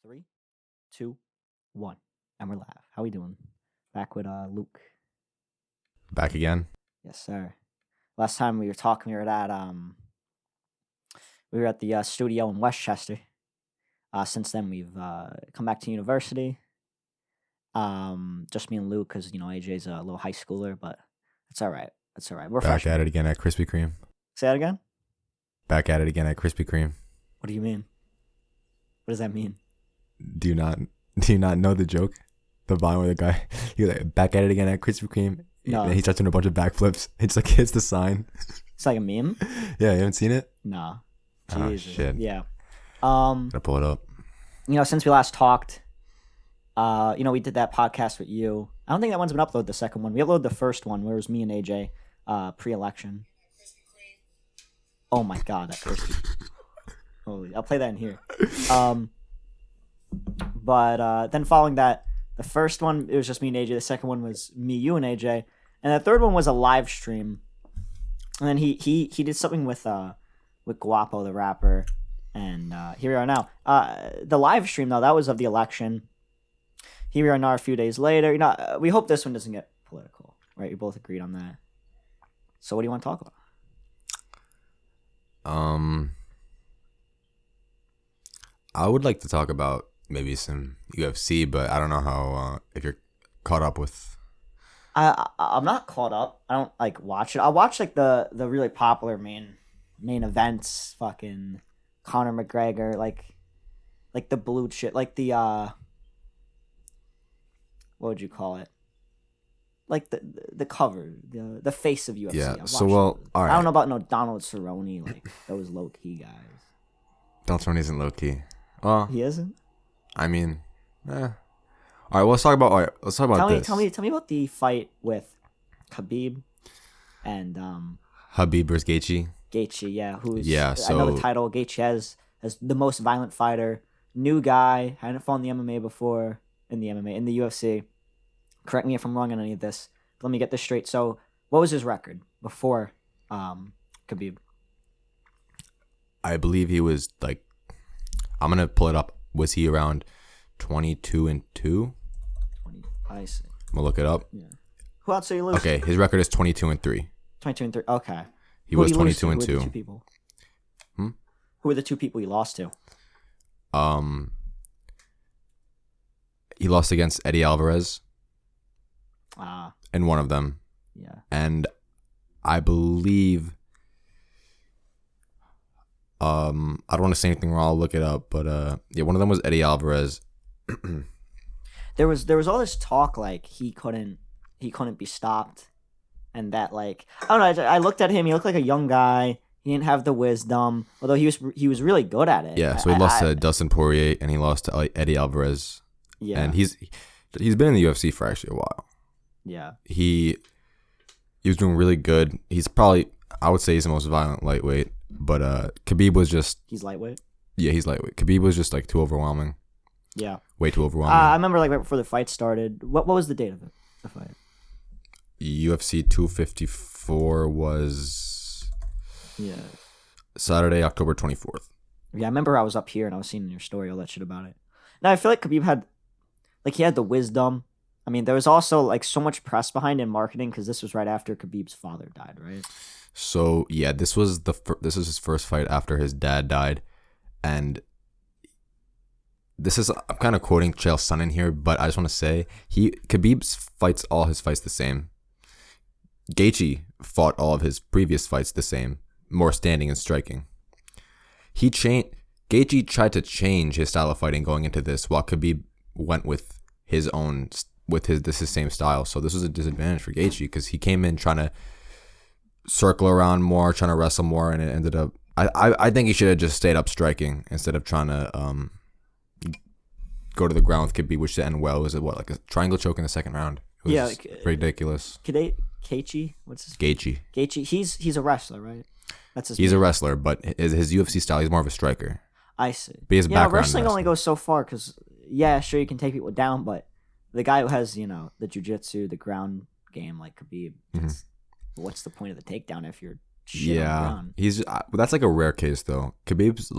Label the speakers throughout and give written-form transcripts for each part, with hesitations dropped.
Speaker 1: 3, 2, 1. And we're live. How we doing? Back with Luke.
Speaker 2: Back again?
Speaker 1: Yes, sir. Last time we were talking, we were at the studio in Westchester. Since then, we've come back to university. Just me and Luke, because AJ's a little high schooler, but it's all right. It's all right. We're
Speaker 2: Back
Speaker 1: freshmen.
Speaker 2: at it again at Krispy Kreme.
Speaker 1: Say that again.
Speaker 2: Back at it again at Krispy Kreme.
Speaker 1: What do you mean? What does that mean?
Speaker 2: Do you not know the joke? The vine where the guy he's like back at it again at Krispy Kreme.
Speaker 1: No.
Speaker 2: And he starts doing a bunch of backflips. It's like hits the sign.
Speaker 1: It's like a meme.
Speaker 2: Yeah, you haven't seen it?
Speaker 1: No.
Speaker 2: Oh
Speaker 1: Jesus.
Speaker 2: shit.
Speaker 1: Yeah.
Speaker 2: Gotta pull it up.
Speaker 1: Since we last talked, we did that podcast with you. I don't think that one's been uploaded. The second one, we uploaded the first one, where it was me and AJ, pre-election. Oh my god, that crispy. Holy, I'll play that in here. But then following that, the first one it was just me and AJ. The second one was me, you, and AJ, and the third one was a live stream. And then he did something with Guapo, the rapper, and here we are now. The live stream though, that was of the election. Here we are now a few days later. We hope this one doesn't get political, right? We both agreed on that. So what do you want to talk about?
Speaker 2: I would like to talk about maybe some UFC, but I don't know how if you're caught up with.
Speaker 1: I'm not caught up. I don't watch it. I watch the really popular main events. Fucking Conor McGregor, like the blue shit, like the what would you call it? Like the cover, the face of UFC.
Speaker 2: Yeah.
Speaker 1: I've
Speaker 2: So
Speaker 1: watched
Speaker 2: well,
Speaker 1: those.
Speaker 2: all right.
Speaker 1: I don't know about no Donald Cerrone, like those low key guys.
Speaker 2: Donald Cerrone isn't low key. Well,
Speaker 1: He isn't.
Speaker 2: I mean, All right. Well, let's talk about this.
Speaker 1: Tell me about the fight with Khabib and
Speaker 2: Khabib versus Gaethje.
Speaker 1: Gaethje, yeah, who's
Speaker 2: So
Speaker 1: I know the title. Gaethje as the most violent fighter, new guy, hadn't fought in the MMA before, in the UFC. Correct me if I'm wrong on any of this. But let me get this straight. So, what was his record before Khabib?
Speaker 2: I believe he was like, I'm gonna pull it up. Was he around 22-2?
Speaker 1: 20. I see.
Speaker 2: I'm gonna look it up.
Speaker 1: Yeah. Who else are you losing?
Speaker 2: Okay, his record is 22-3.
Speaker 1: 22-3. Okay.
Speaker 2: He
Speaker 1: Who
Speaker 2: was
Speaker 1: did he lose to?
Speaker 2: 22-2.
Speaker 1: Who were the two people? Who were the two people he lost to?
Speaker 2: He lost against Eddie Alvarez.
Speaker 1: And
Speaker 2: one of them.
Speaker 1: Yeah.
Speaker 2: And I believe I don't want to say anything wrong, I'll look it up, but one of them was Eddie Alvarez.
Speaker 1: There was all this talk like he couldn't be stopped, and that I don't know. I looked at him. He looked like a young guy. He didn't have the wisdom, although he was really good at it.
Speaker 2: Yeah, so he lost to Dustin Poirier and he lost to Eddie Alvarez.
Speaker 1: Yeah,
Speaker 2: and he's been in the UFC for actually a while.
Speaker 1: Yeah,
Speaker 2: he was doing really good. He's probably, I would say, he's the most violent lightweight. But Khabib was just...
Speaker 1: He's lightweight?
Speaker 2: Yeah, he's lightweight. Khabib was just too overwhelming.
Speaker 1: Yeah.
Speaker 2: Way too overwhelming.
Speaker 1: I remember right before the fight started. What was the date of it? The fight?
Speaker 2: UFC 254 was...
Speaker 1: Yeah.
Speaker 2: Saturday, October 24th.
Speaker 1: Yeah, I remember I was up here and I was seeing your story, all that shit about it. Now, I feel like Khabib had... he had the wisdom. I mean, there was also so much press behind it and marketing because this was right after Khabib's father died, right?
Speaker 2: So yeah, this was his first fight after his dad died, and I'm kind of quoting Chael Sonnen here, but I just want to say Khabib fights all his fights the same. Gaethje fought all of his previous fights the same, more standing and striking. Gaethje tried to change his style of fighting going into this, while Khabib went with his same style. So this was a disadvantage for Gaethje because he came in trying to circle around more, trying to wrestle more, and it ended up... I think he should have just stayed up striking instead of trying to go to the ground with Khabib, which didn't end well. It was a triangle choke in the second round. It was ridiculous.
Speaker 1: Gaethje? What's his name? Gaethje. He's a wrestler, right? That's his
Speaker 2: He's
Speaker 1: name.
Speaker 2: a wrestler, but his UFC style, he's more of a striker.
Speaker 1: I see.
Speaker 2: But he has background
Speaker 1: wrestling only goes so far because, sure, you can take people down, but the guy who has, the jiu-jitsu, the ground game like Khabib, what's the point of the takedown if you're shit on the ground?
Speaker 2: That's a rare case though. Khabib's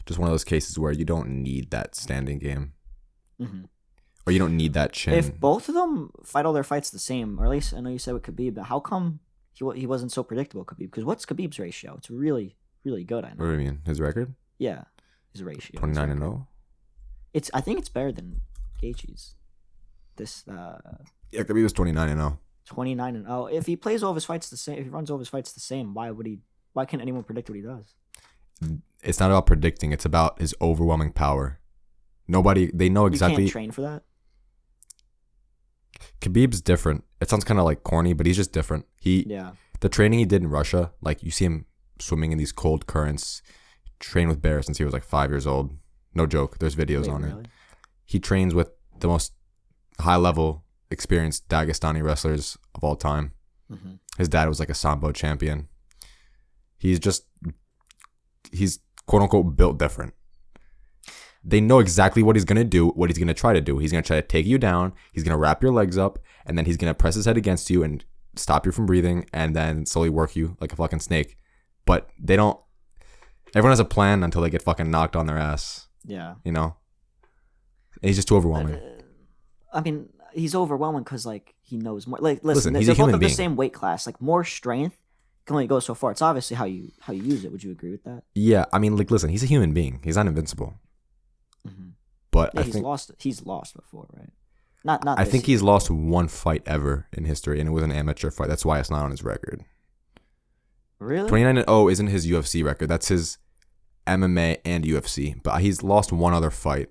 Speaker 2: just one of those cases where you don't need that standing game.
Speaker 1: Mm-hmm.
Speaker 2: Or you don't need that chin.
Speaker 1: If both of them fight all their fights the same, or at least I know you said with Khabib, but how come he wasn't so predictable, Khabib? Because what's Khabib's ratio? It's really, really good, I know.
Speaker 2: What do you mean? His record?
Speaker 1: Yeah, his ratio.
Speaker 2: 29-0?
Speaker 1: I think it's better than Gaethje's.
Speaker 2: Yeah, Khabib was 29-0.
Speaker 1: 29-0. If he plays all of his fights the same, if he runs all of his fights the same, why can't anyone predict what he does?
Speaker 2: It's not about predicting. It's about his overwhelming power. They know exactly.
Speaker 1: You can't train for that?
Speaker 2: Khabib's different. It sounds kind of like corny, but he's just different. The training he did in Russia, like you see him swimming in these cold currents, trained with bears since he was like 5 years old. No joke. There's videos on it. He trains with the most high-level, experienced Dagestani wrestlers of all time. Mm-hmm. His dad was like a Sambo champion. He's quote-unquote built different. They know exactly what he's going to do, what he's going to try to do. He's going to try to take you down. He's going to wrap your legs up, and then he's going to press his head against you and stop you from breathing, and then slowly work you like a fucking snake. But they don't... Everyone has a plan until they get fucking knocked on their ass.
Speaker 1: Yeah.
Speaker 2: You know? And he's just too overwhelming.
Speaker 1: I mean, he's overwhelming because, like, he knows more. Like, listen
Speaker 2: he's
Speaker 1: they're
Speaker 2: a human
Speaker 1: both of
Speaker 2: being.
Speaker 1: the same weight class. Like, more strength can only go so far. It's obviously how you use it. Would you agree with that?
Speaker 2: Yeah, I mean, like, listen, he's a human being. He's not invincible.
Speaker 1: Mm-hmm.
Speaker 2: But
Speaker 1: yeah, he's lost before, right? Not.
Speaker 2: I think he's lost one fight ever in history, and it was an amateur fight. That's why it's not on his record.
Speaker 1: Really?
Speaker 2: 29-0 isn't his UFC record. That's his MMA and UFC. But he's lost one other fight.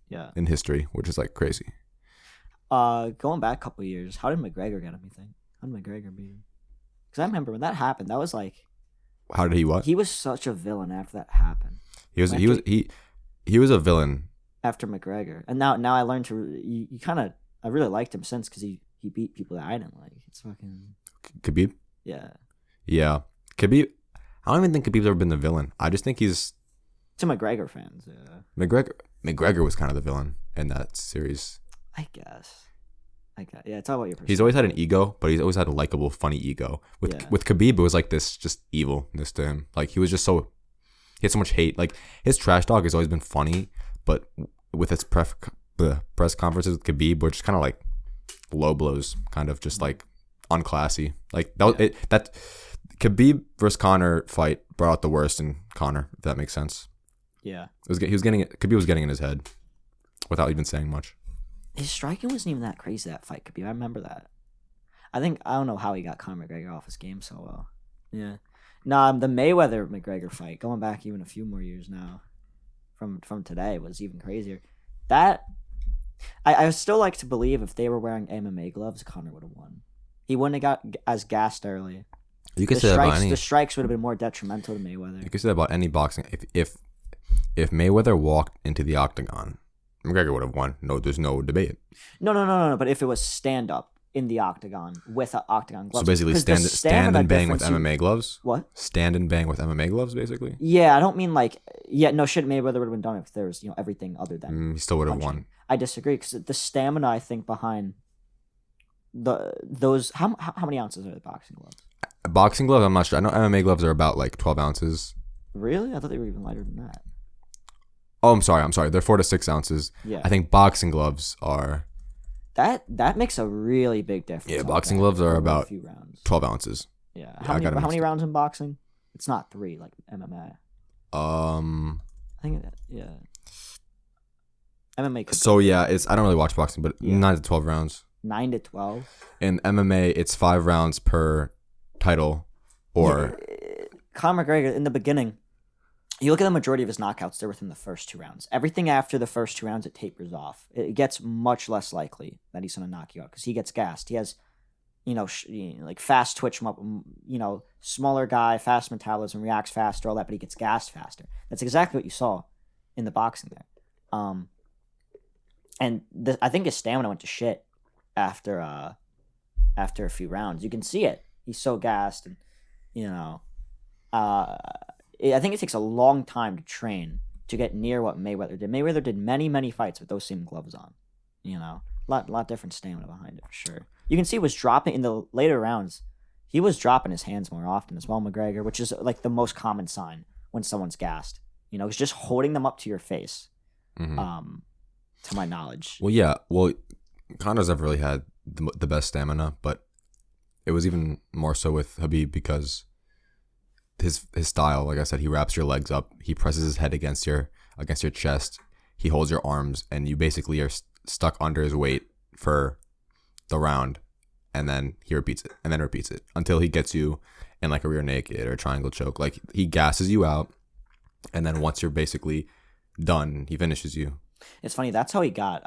Speaker 1: Yeah.
Speaker 2: In history, which is like crazy.
Speaker 1: Going back a couple of years, how did McGregor get him? You think? How did McGregor beat him? Because I remember when that happened. That was like.
Speaker 2: How did he what?
Speaker 1: He was such a villain after that happened.
Speaker 2: He was a villain
Speaker 1: after McGregor, and now I learned to you kind of I really liked him since because he beat people that I didn't like. It's fucking
Speaker 2: Khabib.
Speaker 1: Yeah.
Speaker 2: Khabib. I don't even think Khabib's ever been the villain. I just think he's
Speaker 1: to McGregor fans. Yeah.
Speaker 2: McGregor was kind of the villain in that series.
Speaker 1: I guess. Yeah, it's all about your perspective.
Speaker 2: He's always had an ego, but he's always had a likable, funny ego. With Khabib, it was like this just evilness to him. Like he was just so. He had so much hate. Like his trash talk has always been funny, but with his press conferences with Khabib, which is kind of like low blows, kind of just like unclassy. Like that Khabib versus Conor fight brought out the worst in Conor, if that makes sense.
Speaker 1: Yeah,
Speaker 2: Khabib was getting in his head without even saying much.
Speaker 1: His striking wasn't even that crazy, that fight, Khabib. I remember that. I don't know how he got Conor McGregor off his game so well. Yeah. Nah, the Mayweather-McGregor fight, going back even a few more years now, from today, was even crazier. That, I still like to believe if they were wearing MMA gloves, Conor would have won. He wouldn't have got as gassed early.
Speaker 2: You could say that about any...
Speaker 1: The strikes would have been more detrimental to Mayweather.
Speaker 2: You could say that about any boxing. If Mayweather walked into the octagon, McGregor would have won. No, there's no debate.
Speaker 1: No. But if it was stand up in the octagon with an octagon glove,
Speaker 2: so basically stand and bang with MMA gloves.
Speaker 1: What?
Speaker 2: Stand and bang with MMA gloves, basically.
Speaker 1: Yeah, I don't mean like Mayweather would have been done if there was everything other than.
Speaker 2: He still would have won.
Speaker 1: I disagree because the stamina I think behind those how many ounces are the boxing gloves?
Speaker 2: Boxing gloves, I'm not sure. I know MMA gloves are about like 12 ounces.
Speaker 1: Really? I thought they were even lighter than that.
Speaker 2: Oh, I'm sorry. They're 4 to 6 ounces.
Speaker 1: Yeah.
Speaker 2: I think boxing gloves are.
Speaker 1: That makes a really big difference.
Speaker 2: Yeah, boxing gloves are about a few rounds. 12 ounces.
Speaker 1: Yeah. How many rounds in boxing? It's not 3 like MMA.
Speaker 2: I
Speaker 1: think MMA.
Speaker 2: So yeah, I don't really watch boxing, but 9 to 12 rounds.
Speaker 1: 9 to 12.
Speaker 2: In MMA, it's 5 rounds per title, or.
Speaker 1: Conor McGregor in the beginning. You look at the majority of his knockouts; they're within the first 2 rounds. Everything after the first 2 rounds, it tapers off. It gets much less likely that he's going to knock you out because he gets gassed. He has, like fast twitch, smaller guy, fast metabolism, reacts faster, all that, but he gets gassed faster. That's exactly what you saw in the boxing there. I think his stamina went to shit after a few rounds. You can see it. He's so gassed, and I think it takes a long time to train to get near what Mayweather did. Mayweather did many, many fights with those same gloves on. A lot different stamina behind it for sure. You can see he was dropping in the later rounds. He was dropping his hands more often as well, McGregor, which is like the most common sign when someone's gassed. You know, it's just holding them up to your face.
Speaker 2: Mm-hmm.
Speaker 1: To my knowledge.
Speaker 2: Well, yeah. Well, Connor's never really had the best stamina, but it was even more so with Khabib because his style, like I said, he wraps your legs up, he presses his head against your chest, he holds your arms, and you basically are stuck under his weight for the round, and then he repeats it until he gets you in like a rear naked or a triangle choke. Like he gasses you out, and then once you're basically done, he finishes you.
Speaker 1: It's funny. That's how he got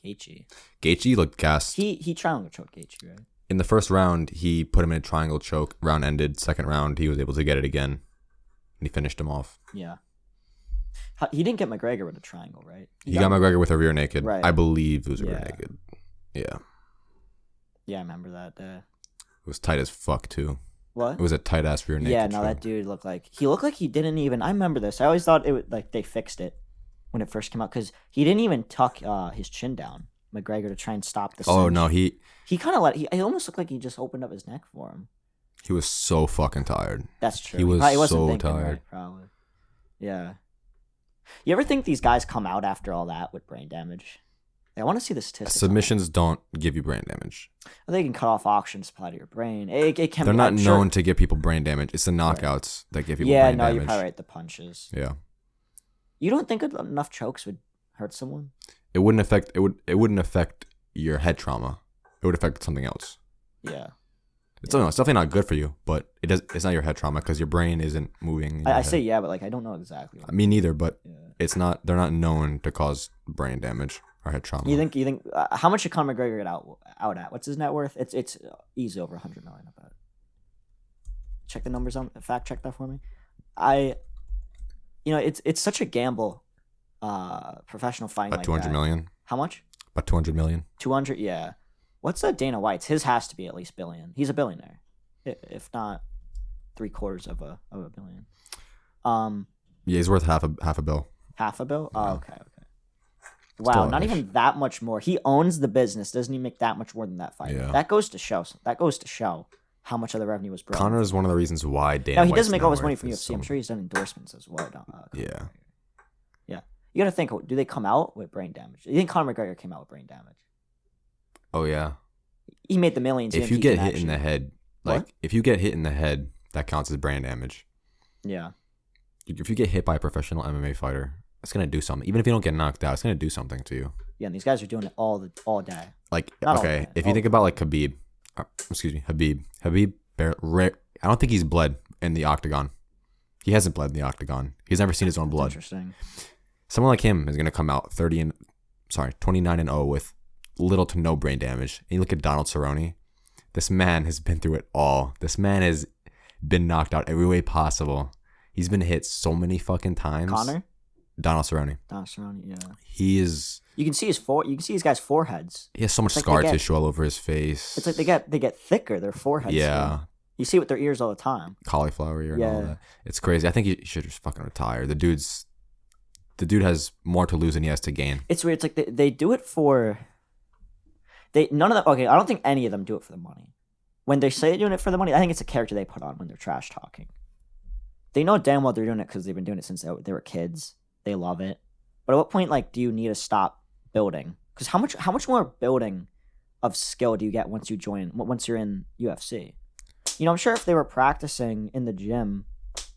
Speaker 1: Gaethje.
Speaker 2: Gaethje looked gassed.
Speaker 1: He triangle choked Gaethje, right?
Speaker 2: In the first round, he put him in a triangle choke. Round ended. Second round, he was able to get it again, and he finished him off.
Speaker 1: Yeah. He didn't get McGregor with a triangle, right?
Speaker 2: He got McGregor with a rear naked.
Speaker 1: Right.
Speaker 2: I believe it was a rear naked. Yeah.
Speaker 1: Yeah, I remember that.
Speaker 2: It was tight as fuck too.
Speaker 1: What?
Speaker 2: It was a tight ass rear naked.
Speaker 1: Yeah, no, that dude looked like he didn't even. I remember this. I always thought it would like they fixed it when it first came out because he didn't even tuck his chin down, McGregor, to try and stop the cinch.
Speaker 2: Oh no, he
Speaker 1: kind of it almost looked like he just opened up his neck for him.
Speaker 2: He was so fucking tired.
Speaker 1: That's true.
Speaker 2: He was
Speaker 1: wasn't
Speaker 2: so
Speaker 1: thinking,
Speaker 2: tired.
Speaker 1: Right, probably. Yeah. You ever think these guys come out after all that with brain damage? I want to see the statistics.
Speaker 2: Submissions don't give you brain damage.
Speaker 1: They can cut off oxygen supply to your brain. It can.
Speaker 2: They're not known to give people brain damage. It's the knockouts that give people brain damage. Yeah, no,
Speaker 1: you're probably right. The punches.
Speaker 2: Yeah.
Speaker 1: You don't think enough chokes would hurt someone?
Speaker 2: It wouldn't affect. It wouldn't affect your head trauma. It would affect something else.
Speaker 1: Yeah.
Speaker 2: It's definitely not good for you, but it's not your head trauma because your brain isn't moving.
Speaker 1: I say yeah, but like I don't know exactly.
Speaker 2: Me neither, but it's not. They're not known to cause brain damage or head trauma.
Speaker 1: You think? How much did Conor McGregor get out at? What's his net worth? It's easy over 100 million. I bet. Check the numbers on. Fact check that for me. It's such a gamble. Professional fighting.
Speaker 2: About 200 million.
Speaker 1: How much?
Speaker 2: About 200 million.
Speaker 1: 200, yeah. What's Dana White's? His has to be at least billion. He's a billionaire, if not 3/4 of a billion.
Speaker 2: Yeah, he's worth half a bill.
Speaker 1: Half a bill? Oh, okay. Wow, not even that much more. He owns the business. Doesn't he make that much more than that fight?
Speaker 2: Yeah.
Speaker 1: That goes to show. How much of the revenue was brought.
Speaker 2: Connor is one of the reasons why Dana.
Speaker 1: No, he doesn't make all his money from UFC. I'm sure he's done endorsements as well.
Speaker 2: Yeah.
Speaker 1: Yeah. You got to think. Do they come out with brain damage? You think Conor McGregor came out with brain damage?
Speaker 2: Oh yeah.
Speaker 1: He made the millions.
Speaker 2: If you get hit in the head, if you get hit in the head, that counts as brain damage.
Speaker 1: Yeah.
Speaker 2: If you get hit by a professional MMA fighter, it's gonna do something. Even if you don't get knocked out, it's gonna do something to you.
Speaker 1: Yeah, and these guys are doing it all day.
Speaker 2: Like if you think about like Khabib. Habib, I don't think he's bled in the octagon. He hasn't bled in the octagon. He's never seen his own blood.
Speaker 1: Interesting.
Speaker 2: Someone like him is gonna come out 29-0 with little to no brain damage. And you look at Donald Cerrone. This man has been through it all. This man has been knocked out every way possible. He's been hit so many fucking times.
Speaker 1: Connor?
Speaker 2: Donald Cerrone.
Speaker 1: Yeah.
Speaker 2: He is.
Speaker 1: You can see his guys' foreheads.
Speaker 2: He has so much scar tissue all over his face.
Speaker 1: It's like they get thicker. Their foreheads.
Speaker 2: Yeah.
Speaker 1: You see it with their ears all the time.
Speaker 2: Cauliflower ear and all that. It's crazy. I think he should just fucking retire. The dude has more to lose than he has to gain.
Speaker 1: It's weird. It's like they do it for. None of them. Okay, I don't think any of them do it for the money. When they say they're doing it for the money, I think it's a character they put on when they're trash talking. They know damn well they're doing it because they've been doing it since they were kids. They love it. But at what point, do you need to stop building? Because how much more building of skill do you get once you're in UFC? I'm sure if they were practicing in the gym,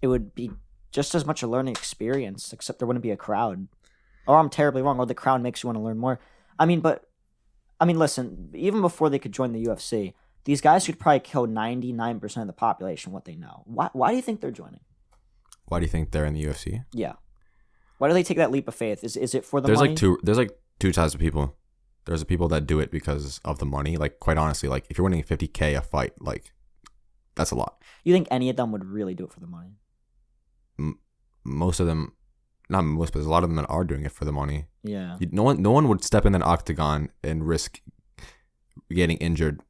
Speaker 1: it would be just as much a learning experience, except there wouldn't be a crowd. Or I'm terribly wrong, or the crowd makes you want to learn more. Listen, even before they could join the UFC, these guys could probably kill 99% of the population, what they know. Why do you think they're joining?
Speaker 2: Why do you think they're in the UFC?
Speaker 1: Yeah. Why do they take that leap of faith? Is it for the money?
Speaker 2: There's two types of people. There's the people that do it because of the money. Like, quite honestly, if you're winning $50K a fight, that's a lot.
Speaker 1: You think any of them would really do it for the money?
Speaker 2: Most of them, not most, but there's a lot of them that are doing it for the money.
Speaker 1: Yeah.
Speaker 2: No one would step in an octagon and risk getting injured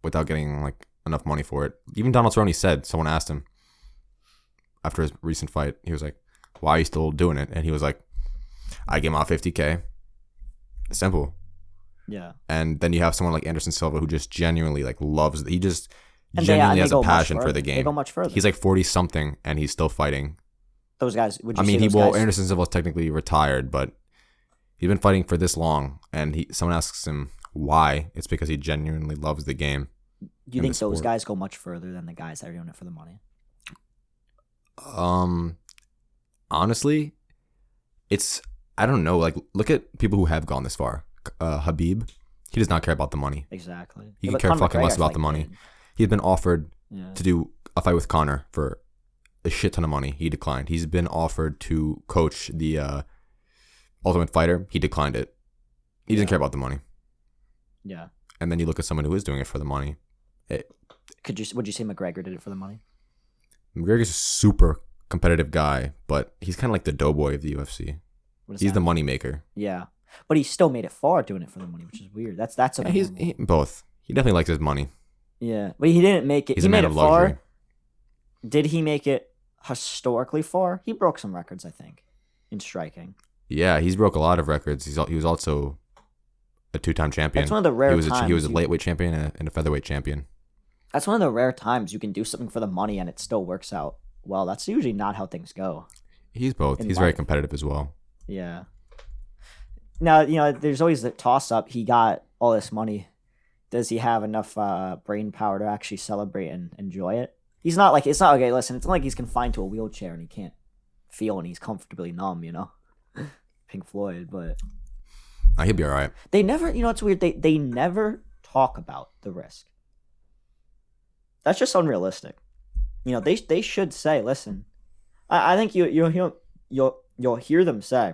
Speaker 2: without getting enough money for it. Even Donald Cerrone said, someone asked him after his recent fight, he was like, "Why are you still doing it?" And he was like, "I gave him out $50K. Simple."
Speaker 1: Yeah.
Speaker 2: And then you have someone like Anderson Silva who just genuinely loves it. He just genuinely has a passion for the game.
Speaker 1: They go much further.
Speaker 2: He's 40 something and he's still fighting.
Speaker 1: Those guys. Would you
Speaker 2: I mean,
Speaker 1: say those guys?
Speaker 2: Anderson Silva's technically retired, but he's been fighting for this long, and someone asks him why. It's because he genuinely loves the game.
Speaker 1: Do you think those guys go much further than the guys that are doing it for the money?
Speaker 2: Honestly, I don't know. Like, look at people who have gone this far. Khabib, he does not care about the money.
Speaker 1: Exactly.
Speaker 2: He could care fucking less about the money. He had been offered to do a fight with Conor for a shit ton of money. He declined. He's been offered to coach the Ultimate Fighter. He declined it. He doesn't care about the money.
Speaker 1: Yeah.
Speaker 2: And then you look at someone who is doing it for the money.
Speaker 1: Would you say McGregor did it for the money?
Speaker 2: McGregor's a super competitive guy, but he's kind of like the doughboy of the UFC. He's the money maker.
Speaker 1: Yeah, but he still made it far doing it for the money, which is weird. That's
Speaker 2: both. He definitely likes his money.
Speaker 1: Yeah, but he didn't make it.
Speaker 2: He's a man of luxury.
Speaker 1: Far. Did he make it historically far? He broke some records, I think, in striking.
Speaker 2: Yeah, he's broke a lot of records. He was also a 2-time champion.
Speaker 1: That's one of the rare times.
Speaker 2: He was a lightweight champion and a featherweight champion.
Speaker 1: That's one of the rare times you can do something for the money and it still works out well. That's usually not how things go.
Speaker 2: He's both. He's very competitive as well.
Speaker 1: Yeah. Now, there's always the toss-up. He got all this money. Does he have enough brain power to actually celebrate and enjoy it? He's not like, it's not, okay, listen, it's not like he's confined to a wheelchair and he can't feel and he's comfortably numb, Pink Floyd, but...
Speaker 2: He'll be all right.
Speaker 1: They never, it's weird, they never talk about the risk. That's just unrealistic. They should say, listen, I think you'll hear them say,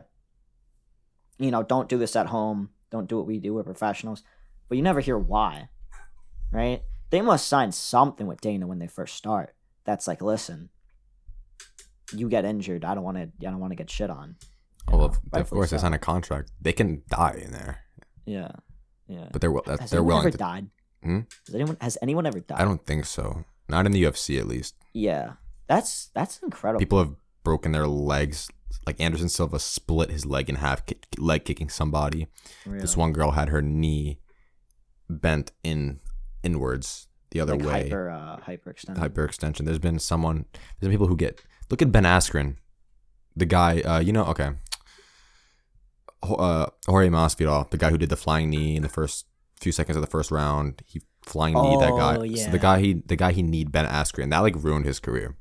Speaker 1: don't do this at home, don't do what we do, we're professionals, but you never hear why, right? They must sign something with Dana when they first start. That's like, listen, you get injured, I don't want to get shit on.
Speaker 2: Well, of course, they sign a contract. They can die in there.
Speaker 1: Yeah.
Speaker 2: But they're willing.
Speaker 1: Has anyone ever died?
Speaker 2: Hmm?
Speaker 1: Has anyone ever died?
Speaker 2: I don't think so. Not in the UFC, at least.
Speaker 1: Yeah, that's incredible.
Speaker 2: People have broken their legs. Like Anderson Silva split his leg in half, leg kicking somebody. Really? This one girl had her knee bent inwards the other way.
Speaker 1: Hyperextension.
Speaker 2: Hyperextension. There's been people who look at Ben Askren, the guy. Okay. Jorge Masvidal, the guy who did the flying knee in the first few seconds of the first round. He flying knee that guy.
Speaker 1: Yeah.
Speaker 2: So the guy he kneed, Ben Askren, that like ruined his career.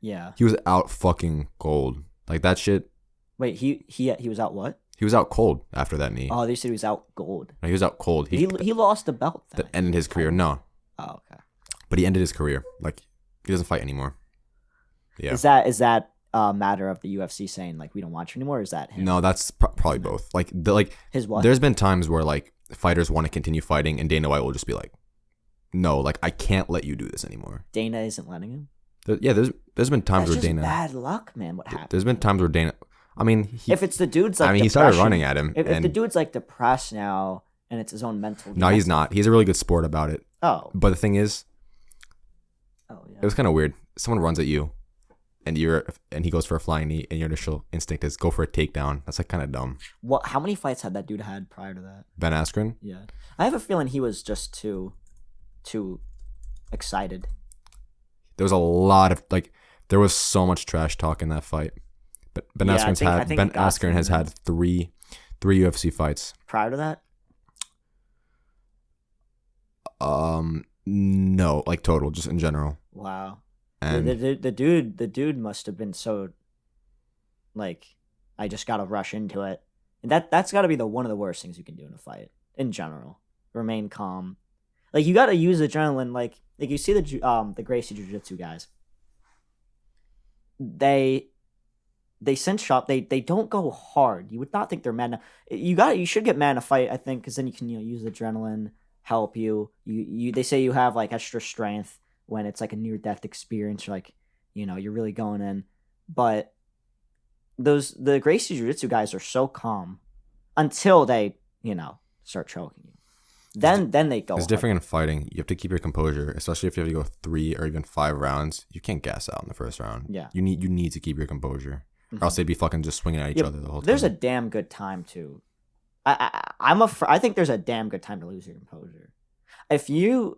Speaker 1: Yeah.
Speaker 2: He was out fucking cold. Like that shit.
Speaker 1: Wait, he was out what?
Speaker 2: He was out cold after that knee.
Speaker 1: Oh, they said he was out gold.
Speaker 2: No, he was out cold.
Speaker 1: He lost the belt then.
Speaker 2: That ended his career. No.
Speaker 1: Oh, okay.
Speaker 2: But he ended his career. Like he doesn't fight anymore. Yeah.
Speaker 1: Is that a matter of the UFC saying like we don't watch anymore? Or is that him?
Speaker 2: No, that's probably both. Like
Speaker 1: his what?
Speaker 2: There's been times where like fighters want to continue fighting, and Dana White will just be like, "No, like I can't let you do this anymore."
Speaker 1: Dana isn't letting him.
Speaker 2: There's been times where Dana.
Speaker 1: Bad luck, man. What happened?
Speaker 2: There's been times where Dana. I mean,
Speaker 1: if it's the dude's like,
Speaker 2: he started running at him.
Speaker 1: If the dude's like depressed now, and it's his own mental.
Speaker 2: No, he's not. He's a really good sport about it.
Speaker 1: Oh.
Speaker 2: But the thing is,
Speaker 1: yeah. It
Speaker 2: was kind of weird. Someone runs at you, and he goes for a flying knee, and your initial instinct is go for a takedown. That's like kind of dumb.
Speaker 1: What? How many fights had that dude had prior to that?
Speaker 2: Ben Askren?
Speaker 1: Yeah, I have a feeling he was just too excited.
Speaker 2: There was a lot of there was so much trash talk in that fight. But Ben Askren has had three UFC fights.
Speaker 1: Prior to that?
Speaker 2: No, like total, just in general.
Speaker 1: Wow.
Speaker 2: And
Speaker 1: the dude must have been so like, I just gotta rush into it. And that's gotta be one of the worst things you can do in a fight. In general. Remain calm. Like you gotta use adrenaline, like you see the Gracie Jiu-Jitsu guys. They cinch up. They don't go hard. You would not think they're mad. You should get mad in a fight, I think, because then you can use adrenaline, help you. They say you have like extra strength when it's like a near death experience. You're like, you're really going in. But the Gracie Jiu-Jitsu guys are so calm until they start choking you. Then they go.
Speaker 2: It's different in fighting. You have to keep your composure, especially if you have to go 3 or even 5 rounds. You can't gas out in the first round.
Speaker 1: Yeah.
Speaker 2: You need to keep your composure. Or else they'd be fucking just swinging at each other the whole time.
Speaker 1: There's a damn good time to. I think there's a damn good time to lose your composure. If you're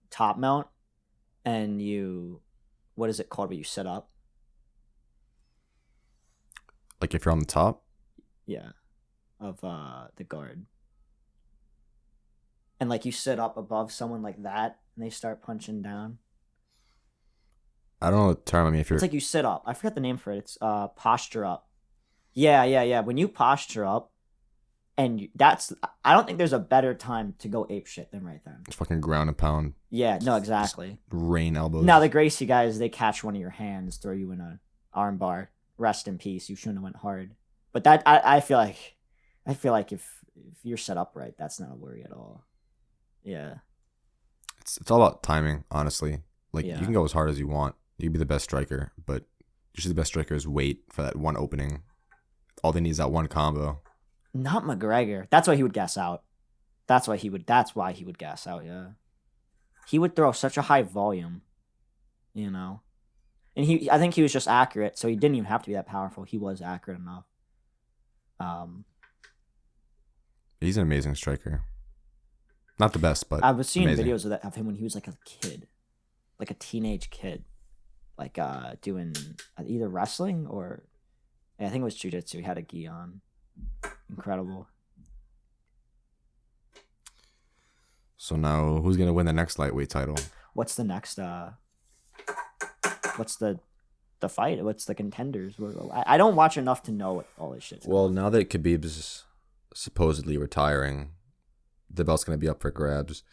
Speaker 1: top mount and you, what is it called? Where you sit up?
Speaker 2: Like if you're on the top?
Speaker 1: Yeah, of the guard. And like you sit up above someone like that, and they start punching down.
Speaker 2: I don't know the term. I mean, if you're...
Speaker 1: It's like you sit up. I forgot the name for it. It's posture up. Yeah. When you posture up, and that's... I don't think there's a better time to go ape shit than right then.
Speaker 2: It's fucking ground and pound.
Speaker 1: Yeah, no, exactly.
Speaker 2: Just rain elbows.
Speaker 1: Now, the Gracie guys, they catch one of your hands, throw you in a arm bar. Rest in peace. You shouldn't have went hard. But that, I feel like if you're set up right, that's not a worry at all. Yeah.
Speaker 2: It's all about timing, honestly. Like,
Speaker 1: Yeah.
Speaker 2: you can go as hard as you want. You can be the best striker, but usually the best strikers wait for that one opening. All they need is that one combo.
Speaker 1: Not McGregor. That's why he would gas out. That's why he would gas out, yeah. He would throw such a high volume, you know. And I think he was just accurate, so he didn't even have to be that powerful. He was accurate enough.
Speaker 2: He's an amazing striker. Not the best, but
Speaker 1: I was seeing
Speaker 2: amazing.
Speaker 1: videos of him when he was like a kid. Like a teenage kid. Like doing either wrestling or I think it was jiu-jitsu. He had a gi on. Incredible.
Speaker 2: So now, who's gonna win the next lightweight title?
Speaker 1: What's the next? What's the fight? What's the contenders? I don't watch enough to know what all this shit's.
Speaker 2: Well, now that Khabib's supposedly retiring, the belt's gonna be up for grabs.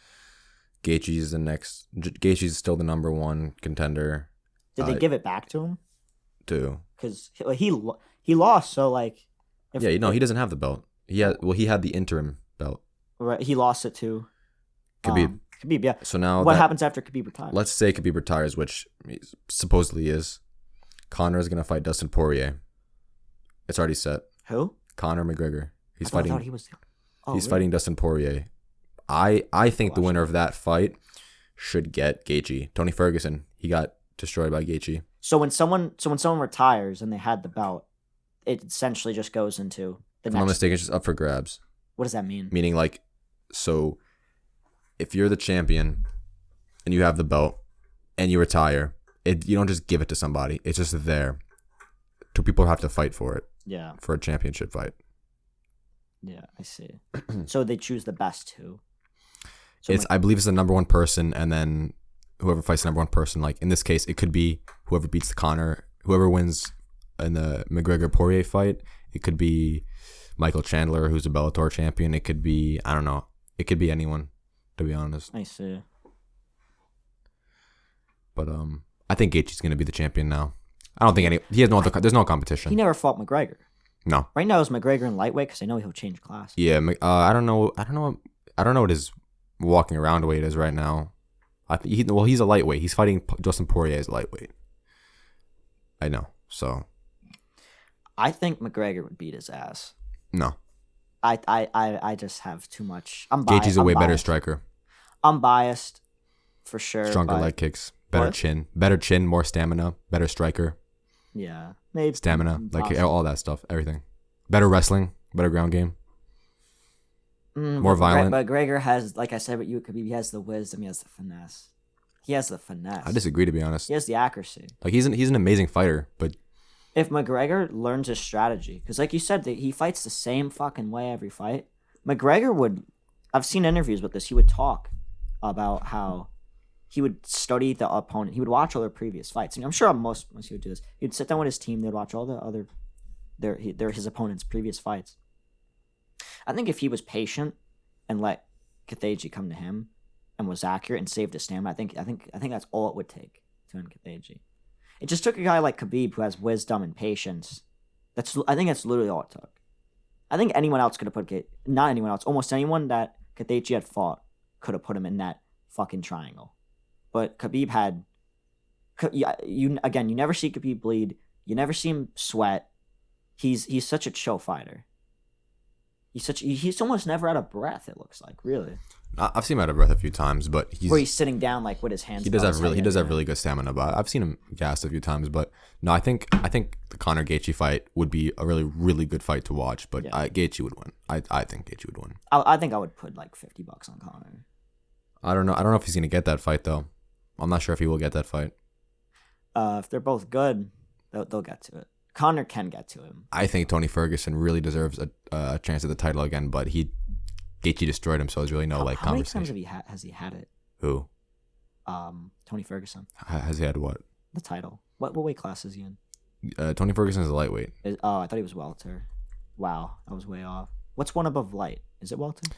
Speaker 2: Gaethje's the next. Gaethje's still the number one contender.
Speaker 1: Did they give it back to him?
Speaker 2: Too.
Speaker 1: Because he lost. So like.
Speaker 2: Yeah, he doesn't have the belt. He had the interim belt.
Speaker 1: Right, he lost it to
Speaker 2: Khabib.
Speaker 1: Khabib, yeah.
Speaker 2: So now
Speaker 1: what happens after Khabib retires?
Speaker 2: Let's say Khabib retires, which he supposedly is. Conor is gonna fight Dustin Poirier. It's already set.
Speaker 1: Who?
Speaker 2: Conor McGregor.
Speaker 1: I thought he was. Oh,
Speaker 2: he's
Speaker 1: really?
Speaker 2: fighting Dustin Poirier. I think the winner of that fight should get Gaethje. Tony Ferguson. He got destroyed by Gaethje.
Speaker 1: So when someone retires and they had the belt, it essentially just goes into the
Speaker 2: If
Speaker 1: next.
Speaker 2: I'm not mistaken, it's just up for grabs.
Speaker 1: What does that mean?
Speaker 2: Meaning, like, so if you're the champion and you have the belt and you retire, you don't just give it to somebody. It's just there. Two people have to fight for it.
Speaker 1: Yeah.
Speaker 2: For a championship fight.
Speaker 1: Yeah, I see. So they choose the best two. So
Speaker 2: I believe it's the number one person, and then whoever fights the number one person. Like in this case, it could be whoever beats whoever wins in the McGregor Poirier fight. It could be Michael Chandler, who's a Bellator champion. It could be, I don't know. It could be anyone, to be honest.
Speaker 1: I see.
Speaker 2: But I think Gaethje's gonna be the champion now. I don't think there's no competition.
Speaker 1: He never fought McGregor.
Speaker 2: No.
Speaker 1: Right now it's McGregor in lightweight because I know he'll change class.
Speaker 2: Yeah, I don't know what his walking around weight is right now. He's a lightweight. He's fighting Dustin Poirier as a lightweight. I know. So
Speaker 1: I think McGregor would beat his ass.
Speaker 2: No.
Speaker 1: I just have too much. I'm biased.
Speaker 2: Gaethje's a way better striker.
Speaker 1: I'm biased, for sure.
Speaker 2: Stronger leg kicks, better chin, more stamina, better striker.
Speaker 1: Yeah, maybe
Speaker 2: stamina, like all that stuff, everything. Better wrestling, better ground game. More violent.
Speaker 1: But McGregor has, like I said, he has the wisdom, he has the finesse. He has the finesse.
Speaker 2: I disagree, to be honest.
Speaker 1: He has the accuracy.
Speaker 2: Like he's an amazing fighter, but
Speaker 1: if McGregor learns his strategy, because like you said, he fights the same fucking way every fight. McGregor would. I've seen interviews with this. He would talk about how he would study the opponent. He would watch all their previous fights. And I'm sure most he would do this. He'd sit down with his team. They'd watch all the other his opponent's previous fights. I think if he was patient and let Gaethje come to him and was accurate and saved his stamina, I think that's all it would take to end Gaethje. It just took a guy like Khabib who has wisdom and patience. I think that's literally all it took. I think anyone else could have not anyone else, almost anyone that Gaethje had fought could have put him in that fucking triangle. But Khabib had, you never see Khabib bleed. You never see him sweat. He's such a chill fighter. He's almost never out of breath. It looks like, really.
Speaker 2: I've seen him out of breath a few times, but
Speaker 1: he's sitting down like with his hands.
Speaker 2: He does have really good stamina, but I've seen him gassed a few times. But no, I think the Conor Gaethje fight would be a really, really good fight to watch. But yeah. Gaethje would win. I think Gaethje would win.
Speaker 1: I think I would put like $50 on Conor.
Speaker 2: I don't know if he's gonna get that fight though. I'm not sure if he will get that fight.
Speaker 1: If they're both good, they'll get to it. Conor can get to him.
Speaker 2: I think Tony Ferguson really deserves a chance at the title again, but Gaethje destroyed him, so there's really no conversation.
Speaker 1: How many times has he had it?
Speaker 2: Who?
Speaker 1: Tony Ferguson.
Speaker 2: Has he had what?
Speaker 1: The title. What weight class is he in?
Speaker 2: Tony Ferguson is a lightweight.
Speaker 1: I thought he was welter. Wow, I was way off. What's one above light? Is it welter?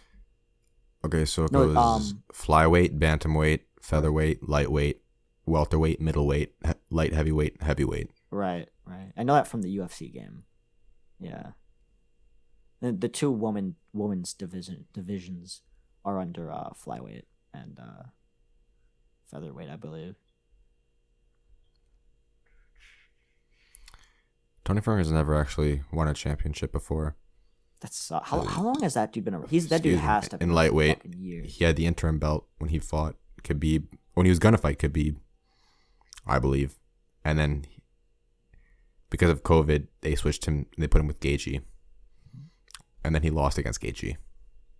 Speaker 2: Okay, so it goes flyweight, bantamweight, featherweight, lightweight, welterweight, middleweight, light heavyweight, heavyweight.
Speaker 1: Right. I know that from the UFC game. Yeah. The two women's divisions are under flyweight and featherweight, I believe.
Speaker 2: Tony Ferguson never actually won a championship before.
Speaker 1: That's how long has that dude been around? That dude has to have been
Speaker 2: in lightweight.
Speaker 1: Years.
Speaker 2: He had the interim belt when he fought Khabib. When he was gonna fight Khabib, I believe, and then because of COVID, they switched him. They put him with Gaethje, and then he lost against Gaethje.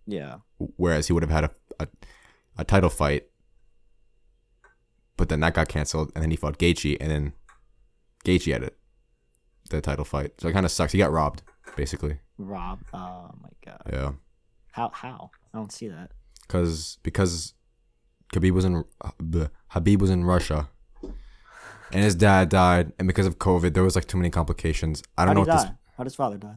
Speaker 1: Yeah.
Speaker 2: Whereas he would have had a title fight, but then that got canceled, and then he fought Gaethje, and then Gaethje had the title fight. So it kind of sucks. He got robbed, basically.
Speaker 1: Robbed? Oh my god.
Speaker 2: Yeah.
Speaker 1: How? I don't see that.
Speaker 2: Because Habib was in Russia, and his dad died, and because of COVID, there was like too many complications. I don't know what this.
Speaker 1: How did his father die?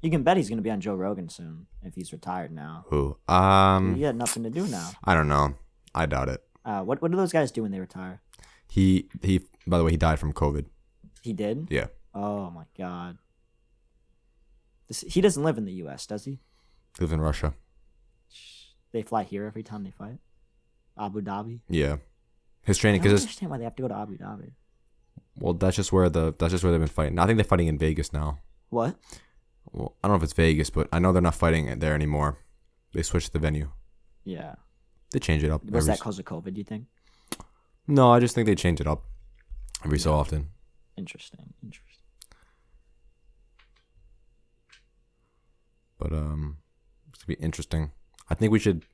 Speaker 1: You can bet he's gonna be on Joe Rogan soon if he's retired now.
Speaker 2: Who?
Speaker 1: He had nothing to do now.
Speaker 2: I don't know. I doubt it.
Speaker 1: What do those guys do when they retire?
Speaker 2: He. By the way, he died from COVID.
Speaker 1: He did?
Speaker 2: Yeah.
Speaker 1: Oh my god. He doesn't live in the U.S., does he?
Speaker 2: He lives in Russia.
Speaker 1: They fly here every time they fight. Abu Dhabi.
Speaker 2: Yeah. His training.
Speaker 1: I don't understand why they have to go to Abu Dhabi.
Speaker 2: Well, that's just where they've been fighting. I think they're fighting in Vegas now.
Speaker 1: What?
Speaker 2: Well, I don't know if it's Vegas, but I know they're not fighting there anymore. They switched the venue.
Speaker 1: Yeah.
Speaker 2: They change it up.
Speaker 1: Was that because of COVID, do you think?
Speaker 2: No, I just think they change it up every so often.
Speaker 1: Interesting.
Speaker 2: But it's gonna be interesting. I think we should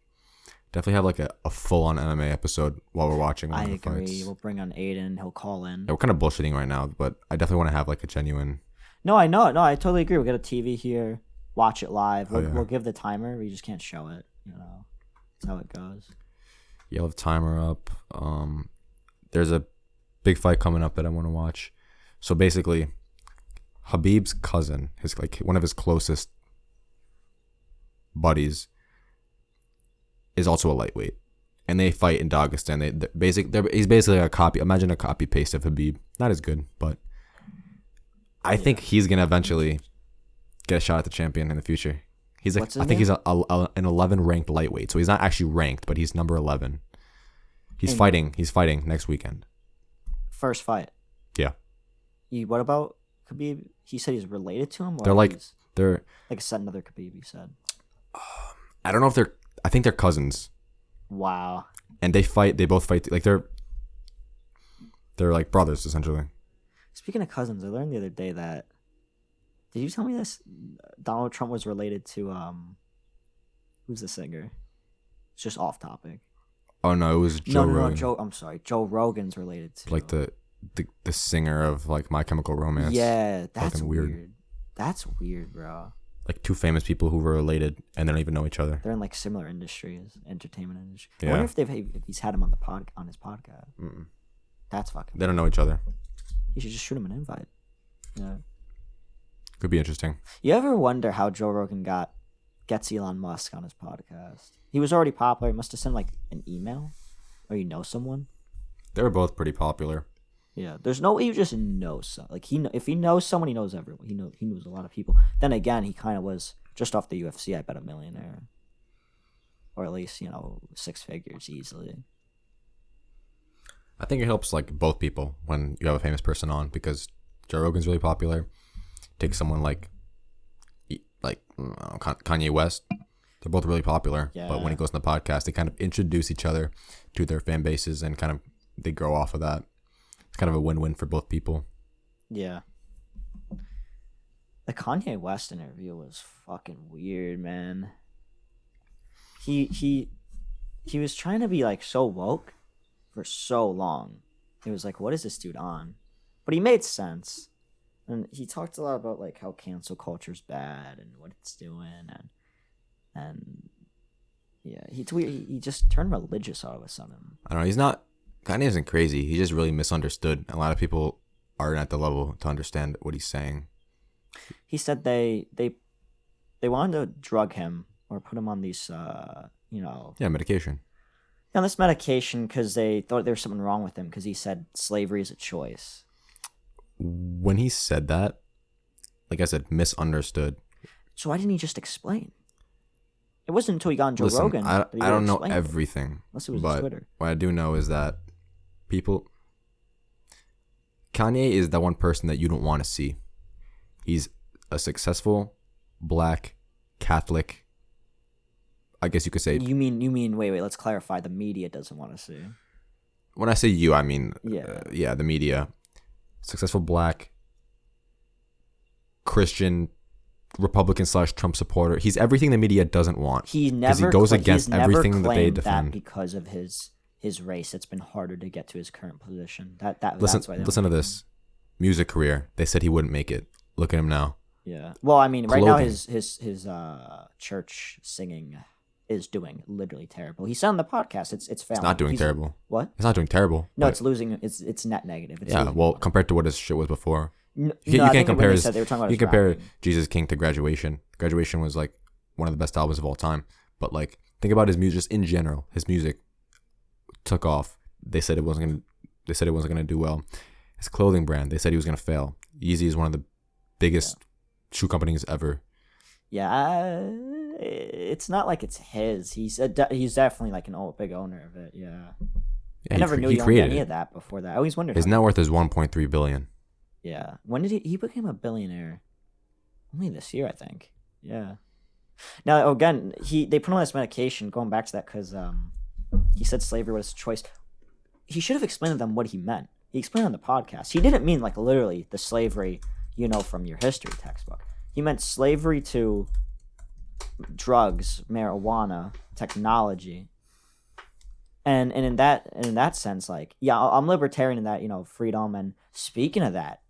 Speaker 2: definitely have like a full-on MMA episode while we're watching one of the
Speaker 1: agree.
Speaker 2: fights.
Speaker 1: We'll bring on Aiden. He'll call in.
Speaker 2: Yeah, we're kind of bullshitting right now, but I definitely want to have like a genuine.
Speaker 1: No, I know. No, I totally agree. We'll get a TV here, watch it live.
Speaker 2: Oh, yeah.
Speaker 1: We'll give the timer. We just can't show it. That's how it goes.
Speaker 2: Yeah, I'll have timer up. There's a big fight coming up that I want to watch. So basically, Khabib's cousin, one of his closest buddies, is also a lightweight, and they fight in Dagestan. He's basically a copy. Imagine a copy paste of Khabib. Not as good, but I think he's gonna eventually get a shot at the champion in the future. He's like, I think he's an 11 ranked lightweight, so he's not actually ranked, but he's number 11. He's fighting next weekend.
Speaker 1: First fight.
Speaker 2: Yeah.
Speaker 1: What about Khabib? He said he's related to him.
Speaker 2: They're like
Speaker 1: another Khabib. He said.
Speaker 2: I don't know if I think they're cousins.
Speaker 1: Wow.
Speaker 2: And they both fight like they're like brothers essentially.
Speaker 1: Speaking of cousins, I learned the other day that. Did you tell me this? Donald Trump was related to who's the singer? It's just off topic.
Speaker 2: Oh no, it was Joe Rogan.
Speaker 1: No, I'm sorry. Joe Rogan's related to
Speaker 2: like the singer of like My Chemical Romance.
Speaker 1: Yeah, that's weird. That's weird, bro.
Speaker 2: Like two famous people who were related and they don't even know each other.
Speaker 1: They're in like similar industries, entertainment industry.
Speaker 2: Yeah.
Speaker 1: I wonder if he's had him on his podcast.
Speaker 2: Mm-mm.
Speaker 1: That's fucking.
Speaker 2: They don't know each other.
Speaker 1: You should just shoot him an invite. Yeah.
Speaker 2: Could be interesting.
Speaker 1: You ever wonder how Joe Rogan gets Elon Musk on his podcast? He was already popular. He must have sent like an email, or someone.
Speaker 2: They were both pretty popular.
Speaker 1: Yeah, there's no way you just know some. Like if he knows someone, he knows everyone. He knows a lot of people. Then again, he kind of was just off the UFC. I bet a millionaire, or at least 6 figures easily.
Speaker 2: I think it helps like both people when you have a famous person on, because Joe Rogan's really popular. Take someone like Kanye West. They're both really popular,
Speaker 1: yeah.
Speaker 2: But when he goes on the podcast, they kind of introduce each other to their fan bases and kind of they grow off of that. It's kind of a win-win for both people.
Speaker 1: Yeah. The Kanye West interview was fucking weird, man. he was trying to be like so woke for so long. It was like, what is this dude on? But he made sense, and he talked a lot about like how cancel culture's bad and what it's doing, and yeah, he just turned religious all of a sudden.
Speaker 2: I don't know. He's not. Kanye isn't crazy. He just really misunderstood. A lot of people aren't at the level to understand what he's saying.
Speaker 1: He said they wanted to drug him or put him on these
Speaker 2: Medication.
Speaker 1: on this medication because they thought there was something wrong with him because he said slavery is a choice.
Speaker 2: When he said that, like I said, misunderstood.
Speaker 1: So why didn't he just explain? It wasn't until he got on Joe Rogan.
Speaker 2: I
Speaker 1: that he
Speaker 2: don't know
Speaker 1: explained it.
Speaker 2: everything.
Speaker 1: Unless it was
Speaker 2: but
Speaker 1: Twitter.
Speaker 2: What I do know is that Kanye is that one person that you don't want to see. He's a successful Black Catholic. I guess you could say.
Speaker 1: You mean? Wait. Let's clarify. The media doesn't want to see.
Speaker 2: When I say you, I mean
Speaker 1: yeah,
Speaker 2: the media. Successful Black Christian Republican / Trump supporter. He's everything the media doesn't want.
Speaker 1: He never
Speaker 2: goes against everything that they defend.
Speaker 1: That because of his race, it's been harder to get to his current position.
Speaker 2: Listen,
Speaker 1: that's why
Speaker 2: listen to this. Music career. They said he wouldn't make it. Look at him now.
Speaker 1: Yeah. Well, I mean, right
Speaker 2: Clothing.
Speaker 1: now his church singing is doing literally terrible. He said on the podcast, it's failing.
Speaker 2: It's not doing terrible.
Speaker 1: What?
Speaker 2: It's not doing terrible.
Speaker 1: No, it's losing. It's net negative. It's
Speaker 2: yeah.
Speaker 1: losing
Speaker 2: Well,
Speaker 1: money.
Speaker 2: compared to what his shit was before.
Speaker 1: You
Speaker 2: can't compare.
Speaker 1: They were talking about
Speaker 2: You
Speaker 1: his
Speaker 2: compare
Speaker 1: rapping.
Speaker 2: Jesus King to Graduation. Graduation was like one of the best albums of all time. But like, think about his music just in general. His music took off. They said it wasn't gonna do well. His clothing brand. They said he was gonna fail. Yeezy is one of the biggest shoe companies ever.
Speaker 1: Yeah, it's not like it's his. He's definitely like big owner of it. Yeah. I never knew he owned any of that before that. I always wondered.
Speaker 2: His net worth is $1.3 billion.
Speaker 1: Yeah. When did he became a billionaire? Only this year, I think. Yeah. Now again, they put him on this medication. Going back to that, because he said slavery was a choice. He should have explained to them what he meant. He explained on the podcast. He didn't mean like literally the slavery, from your history textbook. He meant slavery to drugs, marijuana, technology. And in that sense, like, yeah, I'm libertarian in that, freedom. And speaking of that,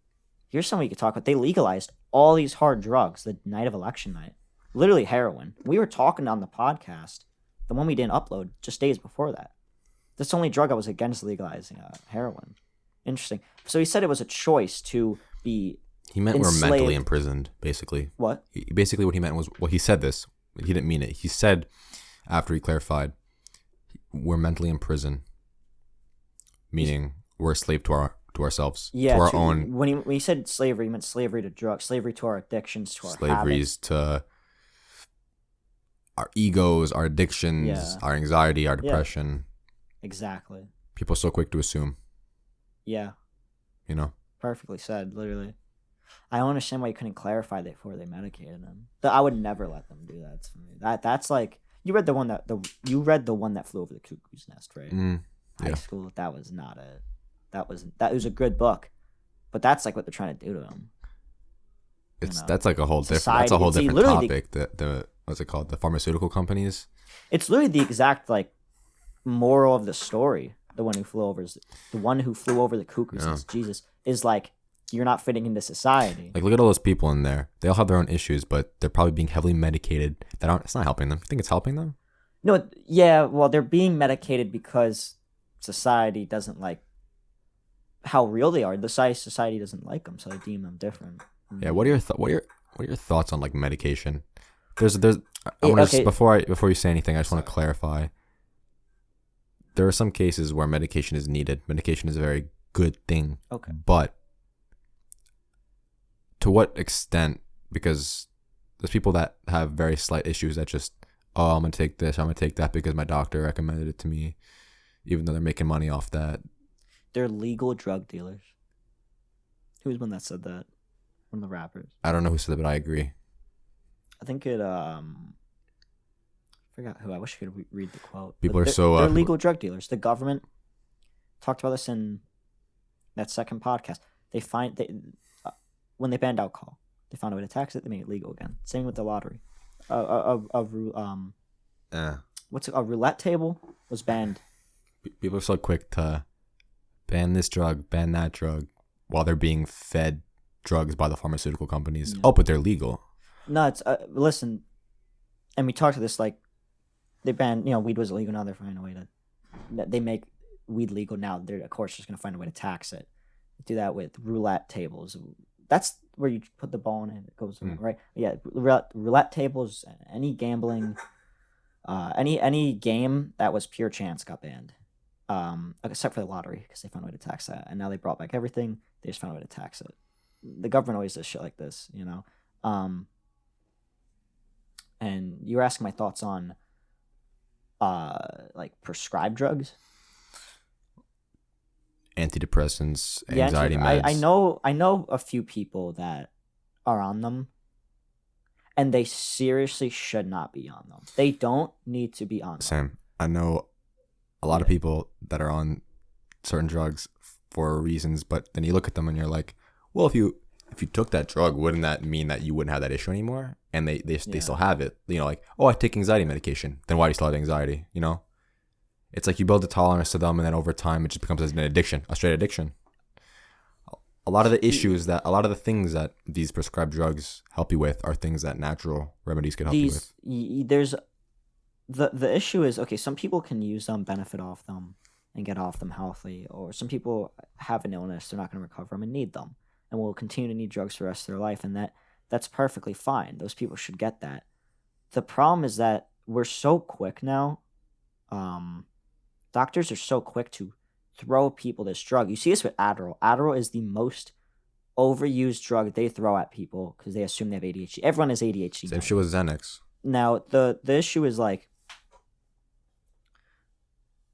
Speaker 1: here's something we could talk about. They legalized all these hard drugs the night of election night. Literally heroin. We were talking on the podcast, the one we didn't upload, just days before that. That's the only drug I was against legalizing, heroin. Interesting. So he said it was a choice to be
Speaker 2: He meant
Speaker 1: enslaved.
Speaker 2: we're mentally imprisoned, basically.
Speaker 1: What?
Speaker 2: Basically what he meant was, he said this. He didn't mean it. He said, after he clarified, we're mentally imprisoned, meaning we're a slave to ourselves, to our own.
Speaker 1: When he said slavery, he meant slavery to drugs, slavery to our addictions, to our
Speaker 2: slaveries, to our egos, our addictions, our anxiety, our depression.
Speaker 1: Exactly.
Speaker 2: People are so quick to assume.
Speaker 1: Yeah.
Speaker 2: Perfectly
Speaker 1: said, literally. I don't understand why you couldn't clarify that before they medicated them. I would never let them do that to me. That's like, you read the one that flew over the cuckoo's nest, right? High school. That was not it. That was a good book, but that's like what they're trying to do to him.
Speaker 2: That's like a whole different. That's a whole different topic. The what's it called? The pharmaceutical companies. It's
Speaker 1: literally the exact like moral of the story. The one who flew over the cuckoo's nest. Jesus is like, you're not fitting into society.
Speaker 2: Like, look at all those people in there. They all have their own issues, but they're probably being heavily medicated. It's not helping them. You think it's helping them?
Speaker 1: No, yeah. Well, they're being medicated because society doesn't like how real they are. The society doesn't like them, so they deem them different.
Speaker 2: Yeah. What are your thoughts on like medication? I want to before you say anything, I just want to clarify. There are some cases where medication is needed. Medication is a very good thing.
Speaker 1: Okay.
Speaker 2: But to what extent? Because there's people that have very slight issues that just, I'm going to take this, I'm going to take that because my doctor recommended it to me, even though they're making money off that.
Speaker 1: They're legal drug dealers. Who's one that said that? One of the rappers.
Speaker 2: I don't know who said that, but I agree.
Speaker 1: I think it, I forgot who. I wish I could read the quote.
Speaker 2: They're
Speaker 1: legal drug dealers. The government talked about this in that second podcast. When they banned alcohol, they found a way to tax it. They made it legal again. Same with the lottery. what's it, a roulette table was banned.
Speaker 2: People are so quick to ban this drug, ban that drug, while they're being fed drugs by the pharmaceutical companies. Oh, but they're legal.
Speaker 1: No, it's listen, and we talked to this, like, they banned, weed was illegal, now they're finding a way to, they make weed legal now, they're of course just going to find a way to tax it. Do that with roulette tables. That's where you put the ball in and it goes right. Yeah, roulette tables, any gambling, any game that was pure chance got banned, except for the lottery, because they found a way to tax that, and now they brought back everything. They just found a way to tax it. The government always does shit like this, and you were asking my thoughts on like prescribed drugs,
Speaker 2: antidepressants, anxiety meds.
Speaker 1: I know a few people that are on them, and they seriously should not be on them. They don't need to be on them.
Speaker 2: Same. I know a lot of people that are on certain drugs for reasons, but then you look at them and you're like, well, if you took that drug, wouldn't that mean that you wouldn't have that issue anymore? And they still have it. Like, oh, I take anxiety medication. Then why do you still have anxiety? It's like you build a tolerance to them, and then over time it just becomes an addiction, a straight addiction. A lot of the things that these prescribed drugs help you with are things that natural remedies can help you with.
Speaker 1: There's the issue is, okay, some people can use them, benefit off them, and get off them healthy, or some people have an illness, they're not going to recover from and need them, and will continue to need drugs for the rest of their life, and that's perfectly fine. Those people should get that. The problem is that we're so quick now. Doctors are so quick to throw people this drug. You see this with Adderall. Adderall is the most overused drug they throw at people because they assume they have ADHD. Everyone has ADHD.
Speaker 2: Same shit with Xanax.
Speaker 1: Now, the issue is, like,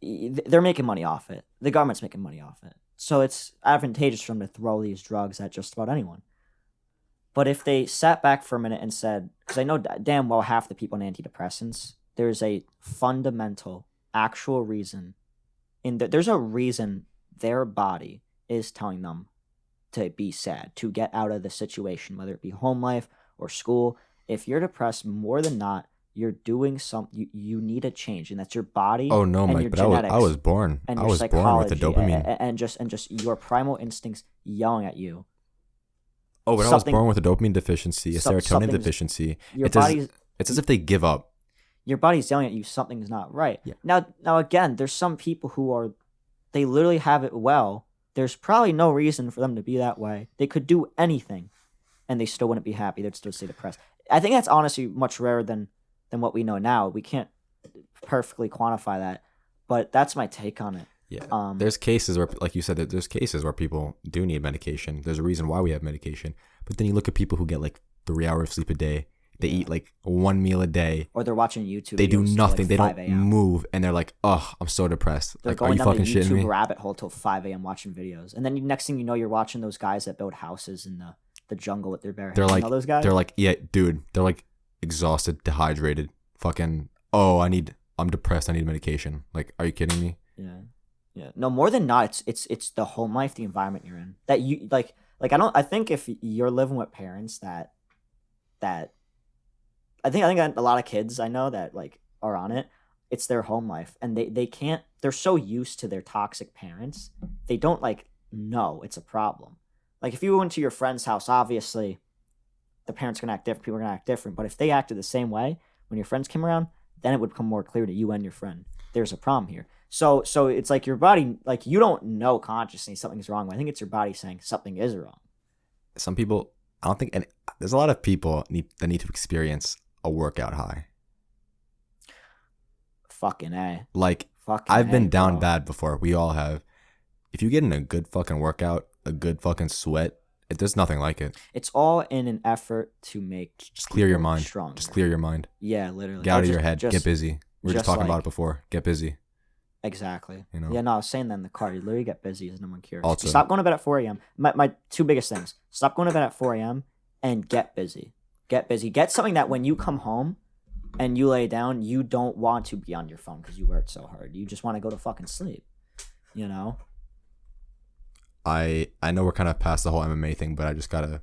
Speaker 1: they're making money off it. The government's making money off it. So it's advantageous for them to throw these drugs at just about anyone. But if they sat back for a minute and said, because I know damn well half the people on antidepressants, there's a fundamental actual reason there's a reason their body is telling them to be sad, to get out of the situation, whether it be home life or school. If you're depressed, more than not, you're doing something. You need a change, and that's your body.
Speaker 2: Oh no,
Speaker 1: and
Speaker 2: Mike!
Speaker 1: your
Speaker 2: But
Speaker 1: genetics,
Speaker 2: I was born.
Speaker 1: And
Speaker 2: I
Speaker 1: your
Speaker 2: was born with the dopamine,
Speaker 1: and just your primal instincts yelling at you.
Speaker 2: Oh, but I was born with a dopamine deficiency, a serotonin deficiency. It's as if they give up.
Speaker 1: Your body's yelling at you something's not right.
Speaker 2: Yeah.
Speaker 1: Now again, there's some people who they literally have it well. There's probably no reason for them to be that way. They could do anything, and they still wouldn't be happy. They'd still stay depressed. I think that's honestly much rarer than what we know now. We can't perfectly quantify that, but that's my take on it.
Speaker 2: Yeah. There's cases where, like you said, there's cases where people do need medication. There's a reason why we have medication. But then you look at people who get like 3 hours of sleep a day. They eat like one meal a day.
Speaker 1: Or they're watching YouTube.
Speaker 2: They do nothing.
Speaker 1: Like
Speaker 2: they don't move. And they're like, oh, I'm so depressed.
Speaker 1: They're
Speaker 2: like,
Speaker 1: going
Speaker 2: are you
Speaker 1: down
Speaker 2: fucking
Speaker 1: the
Speaker 2: shitting me?
Speaker 1: YouTube rabbit hole till 5 a.m. watching videos. And then next thing you know, you're watching those guys that build houses in the jungle with their bare hands.
Speaker 2: They're like,
Speaker 1: those guys?
Speaker 2: They're like, yeah, dude. They're like exhausted, dehydrated. Fucking, I'm depressed. I need medication. Like, are you kidding me?
Speaker 1: Yeah. No, more than not, it's the home life, the environment you're in. That you like I think if you're living with parents that I think a lot of kids I know that like are on it, it's their home life, and they can't, they're so used to their toxic parents, they don't like know it's a problem. Like if you went to your friend's house, obviously the parents are gonna act different, people are gonna act different, but if they acted the same way when your friends came around, then it would become more clear to you and your friend there's a problem here. So it's like your body, like you don't know consciously something's wrong. I think it's your body saying something is wrong.
Speaker 2: Some people, I don't think, and there's a lot of people that need to experience a workout high.
Speaker 1: Fucking A.
Speaker 2: Like, I've been down bad before. We all have. If you get in a good fucking workout, a good fucking sweat, there's nothing like it.
Speaker 1: It's all in an effort to make
Speaker 2: just clear your mind.
Speaker 1: Stronger.
Speaker 2: Just clear your mind.
Speaker 1: Yeah, literally.
Speaker 2: Get out of your head. Get busy. We were just talking about it before. Get busy.
Speaker 1: Exactly.
Speaker 2: You know?
Speaker 1: Yeah, no, I was saying that in the car. You literally get busy as no one cares.
Speaker 2: Also,
Speaker 1: stop going to bed at 4 a.m. My two biggest things. Stop going to bed at 4 a.m. and get busy. Get busy. Get something that when you come home and you lay down, you don't want to be on your phone because you worked so hard. You just want to go to fucking sleep. You know?
Speaker 2: I know we're kind of past the whole MMA thing, but I just got a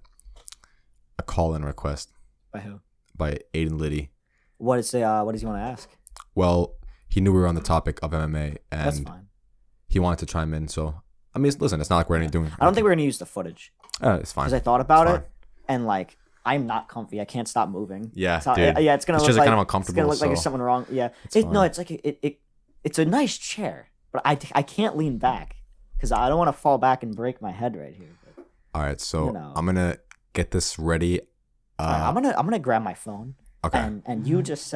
Speaker 2: call-in request.
Speaker 1: By who?
Speaker 2: By Aiden Liddy.
Speaker 1: What does he want to ask?
Speaker 2: well, he knew we were on the topic of MMA,
Speaker 1: That's
Speaker 2: and
Speaker 1: fine.
Speaker 2: he wanted to chime in. So, I mean, listen, it's not like we're doing.
Speaker 1: I don't think we're gonna use the footage
Speaker 2: It's fine.
Speaker 1: because I thought about
Speaker 2: It's
Speaker 1: it, and like I'm not comfy. I can't stop moving.
Speaker 2: Yeah,
Speaker 1: So,
Speaker 2: dude.
Speaker 1: yeah, it's gonna
Speaker 2: It's
Speaker 1: look
Speaker 2: just
Speaker 1: like
Speaker 2: kind of
Speaker 1: it's
Speaker 2: uncomfortable.
Speaker 1: gonna look like there's
Speaker 2: so-
Speaker 1: something wrong. Yeah,
Speaker 2: fine.
Speaker 1: no, it's like it's a nice chair, but I can't lean back because I don't want to fall back and break my head right here. But,
Speaker 2: All right, so
Speaker 1: you know.
Speaker 2: I'm gonna get this ready.
Speaker 1: all right, I'm gonna grab my phone.
Speaker 2: Okay.
Speaker 1: And you just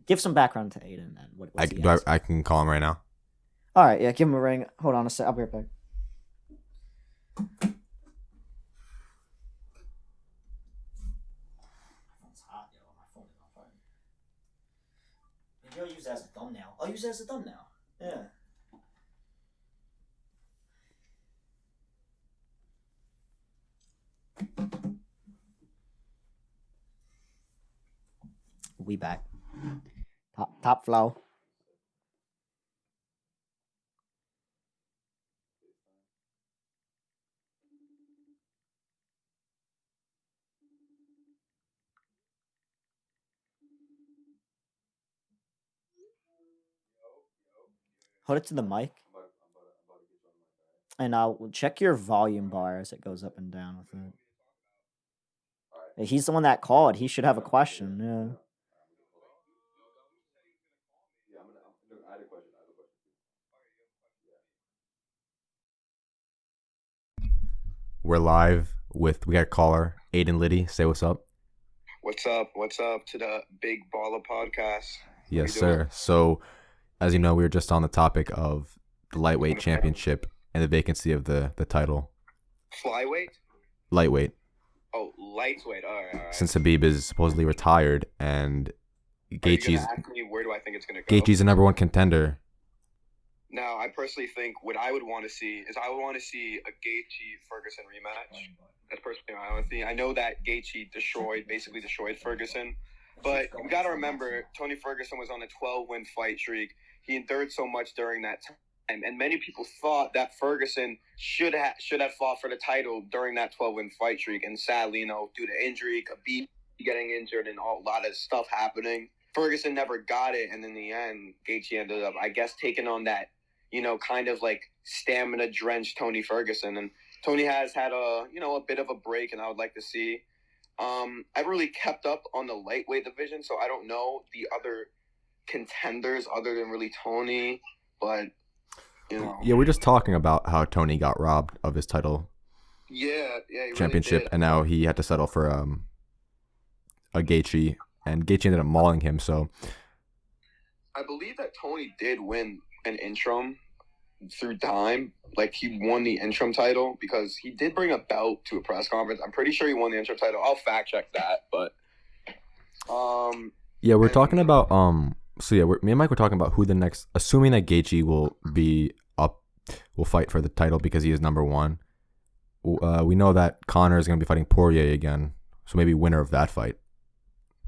Speaker 1: give some background to Aiden then. What's he asking?
Speaker 2: I can call him right now.
Speaker 1: All right, yeah, give him a ring. Hold on a sec. I'll be right back. It's hot, yo. My phone is on fire. Maybe I'll use that as a thumbnail. I'll use it as a thumbnail. Yeah. We back. Top flow. Hold it to the mic. And check your volume bar as it goes up and down with it. Yeah, he's the one that called. He should have a question. Yeah.
Speaker 2: We're live we got a caller, Aiden Liddy. Say what's up.
Speaker 3: What's up? What's up to the Big Balla podcast?
Speaker 2: Yes, sir. So, as you know, we were just on the topic of the lightweight championship and the vacancy of the title.
Speaker 3: Flyweight?
Speaker 2: Lightweight.
Speaker 3: Oh, lightweight. All right.
Speaker 2: Since Khabib is supposedly retired and Gaethje's
Speaker 3: Ask me where do I think it's gonna go?
Speaker 2: Gaethje's the number one contender.
Speaker 3: Now, I personally think what I would want to see is I would want to see a Gaethje-Ferguson rematch. That's personally what I want to see. I know that Gaethje basically destroyed Ferguson, but you got to remember, Tony Ferguson was on a 12-win fight streak. He endured so much during that time, and many people thought that Ferguson should have fought for the title during that 12-win fight streak. And sadly, due to injury, Khabib getting injured, and a lot of stuff happening, Ferguson never got it. And in the end, Gaethje ended up, I guess, taking on that, kind of like stamina-drenched Tony Ferguson. And Tony has had a bit of a break, and I would like to see. I've really kept up on the lightweight division, so I don't know the other contenders other than really Tony, but
Speaker 2: Yeah, we're just talking about how Tony got robbed of his title
Speaker 3: he
Speaker 2: championship,
Speaker 3: really did.
Speaker 2: and now he had to settle for a Gaethje, and Gaethje ended up mauling him. So
Speaker 3: I believe that Tony did win an interim through time. Like, he won the interim title because he did bring a belt to a press conference. I'm pretty sure he won the interim title. I'll fact check that, but
Speaker 2: yeah, we're talking about so yeah, me and Mike were talking about who the next, assuming that Gaethje will fight for the title because he is number one. We know that Conor is going to be fighting Poirier again, so maybe winner of that fight.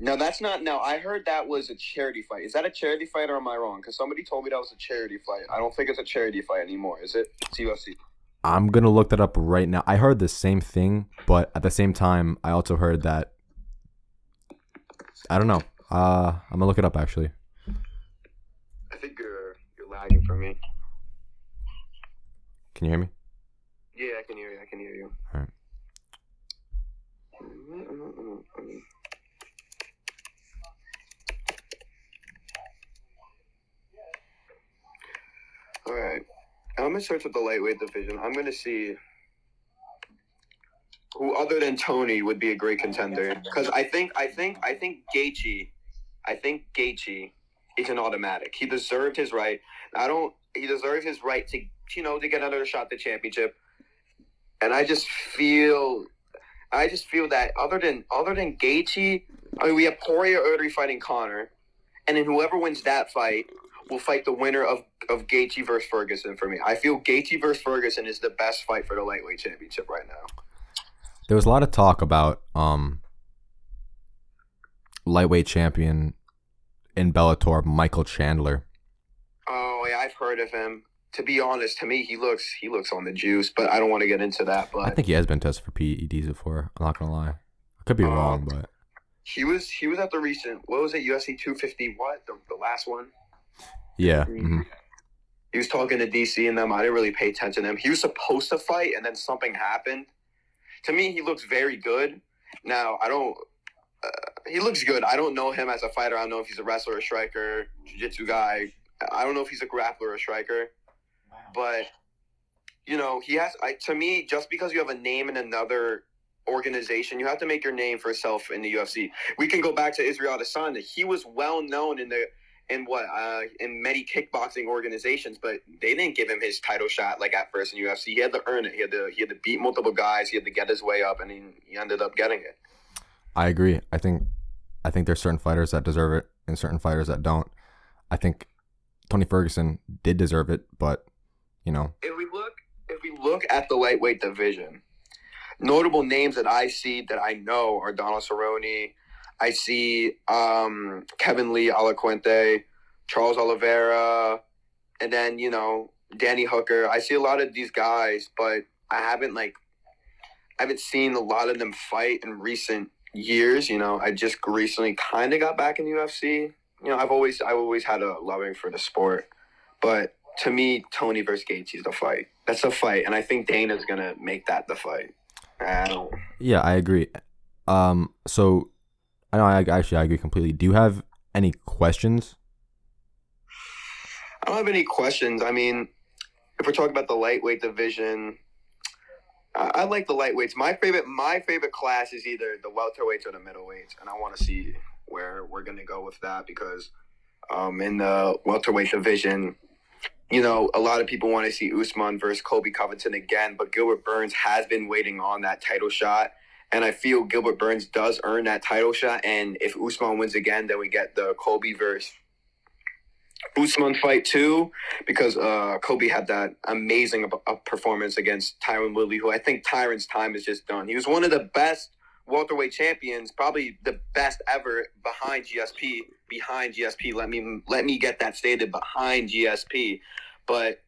Speaker 3: No, that's not. No, I heard that was a charity fight. Is that a charity fight, or am I wrong? Because somebody told me that was a charity fight. I don't think it's a charity fight anymore. Is it? It's UFC.
Speaker 2: I'm going to look that up right now. I heard the same thing, but at the same time, I also heard that, I don't know. I'm going to look it up, actually.
Speaker 3: I think you're lagging for me.
Speaker 2: Can you hear me?
Speaker 3: Yeah, I can hear you. I can hear you.
Speaker 2: All right.
Speaker 3: All right. I'm gonna search with the lightweight division. I'm gonna see who other than Tony would be a great contender. Because I think Gaethje is an automatic. He deserved his right. He deserved his right to get another shot at the championship. And I just feel that other than Gaethje, I mean, we have Poirier already fighting Conor, and then whoever wins that fight will fight the winner of Gaethje versus Ferguson for me. I feel Gaethje versus Ferguson is the best fight for the lightweight championship right now.
Speaker 2: There was a lot of talk about lightweight champion in Bellator, Michael Chandler.
Speaker 3: Oh yeah, I've heard of him. To be honest, to me, he looks on the juice, but I don't want to get into that. But
Speaker 2: I think he has been tested for PEDs before. I'm not gonna lie. I could be wrong, but
Speaker 3: he was at the recent, what was it, UFC 250? What the last one?
Speaker 2: Yeah. Mm-hmm.
Speaker 3: He was talking to DC and them. I didn't really pay attention to him. He was supposed to fight, and then something happened. To me, he looks very good. Now, I don't. He looks good. I don't know him as a fighter. I don't know if he's a wrestler, a striker, jiu-jitsu guy. I don't know if he's a grappler or a striker. But, you know, he has. To me, just because you have a name in another organization, you have to make your name for yourself in the UFC. We can go back to Israel Adesanya. He was well known in many kickboxing organizations, but they didn't give him his title shot like at first in UFC. He had to earn it. He had to beat multiple guys. He had to get his way up, and he ended up getting it.
Speaker 2: I agree. I think there's certain fighters that deserve it and certain fighters that don't. I think Tony Ferguson did deserve it, but you know,
Speaker 3: if we look at the lightweight division, notable names that I see that I know are Donald Cerrone. I see Kevin Lee Alaquente, Charles Oliveira, and then, you know, Danny Hooker. I see a lot of these guys, but I haven't seen a lot of them fight in recent years. You know, I just recently kind of got back in UFC. You know, I've always had a loving for the sport, but to me, Tony versus Gaethje is the fight. That's a fight, and I think Dana's gonna make that the fight.
Speaker 2: Yeah, I agree. So I know I agree completely. Do you have any questions?
Speaker 3: I don't have any questions. I mean, if we're talking about the lightweight division, I like the lightweights. My favorite class is either the welterweights or the middleweights, and I want to see where we're gonna go with that because in the welterweight division, you know, a lot of people want to see Usman versus Colby Covington again, but Gilbert Burns has been waiting on that title shot. And I feel Gilbert Burns does earn that title shot. And if Usman wins again, then we get the Colby versus Usman fight too, because Colby had that amazing performance against Tyron Woodley, who I think Tyron's time is just done. He was one of the best welterweight champions, probably the best ever behind GSP. Let me get that stated, behind GSP. But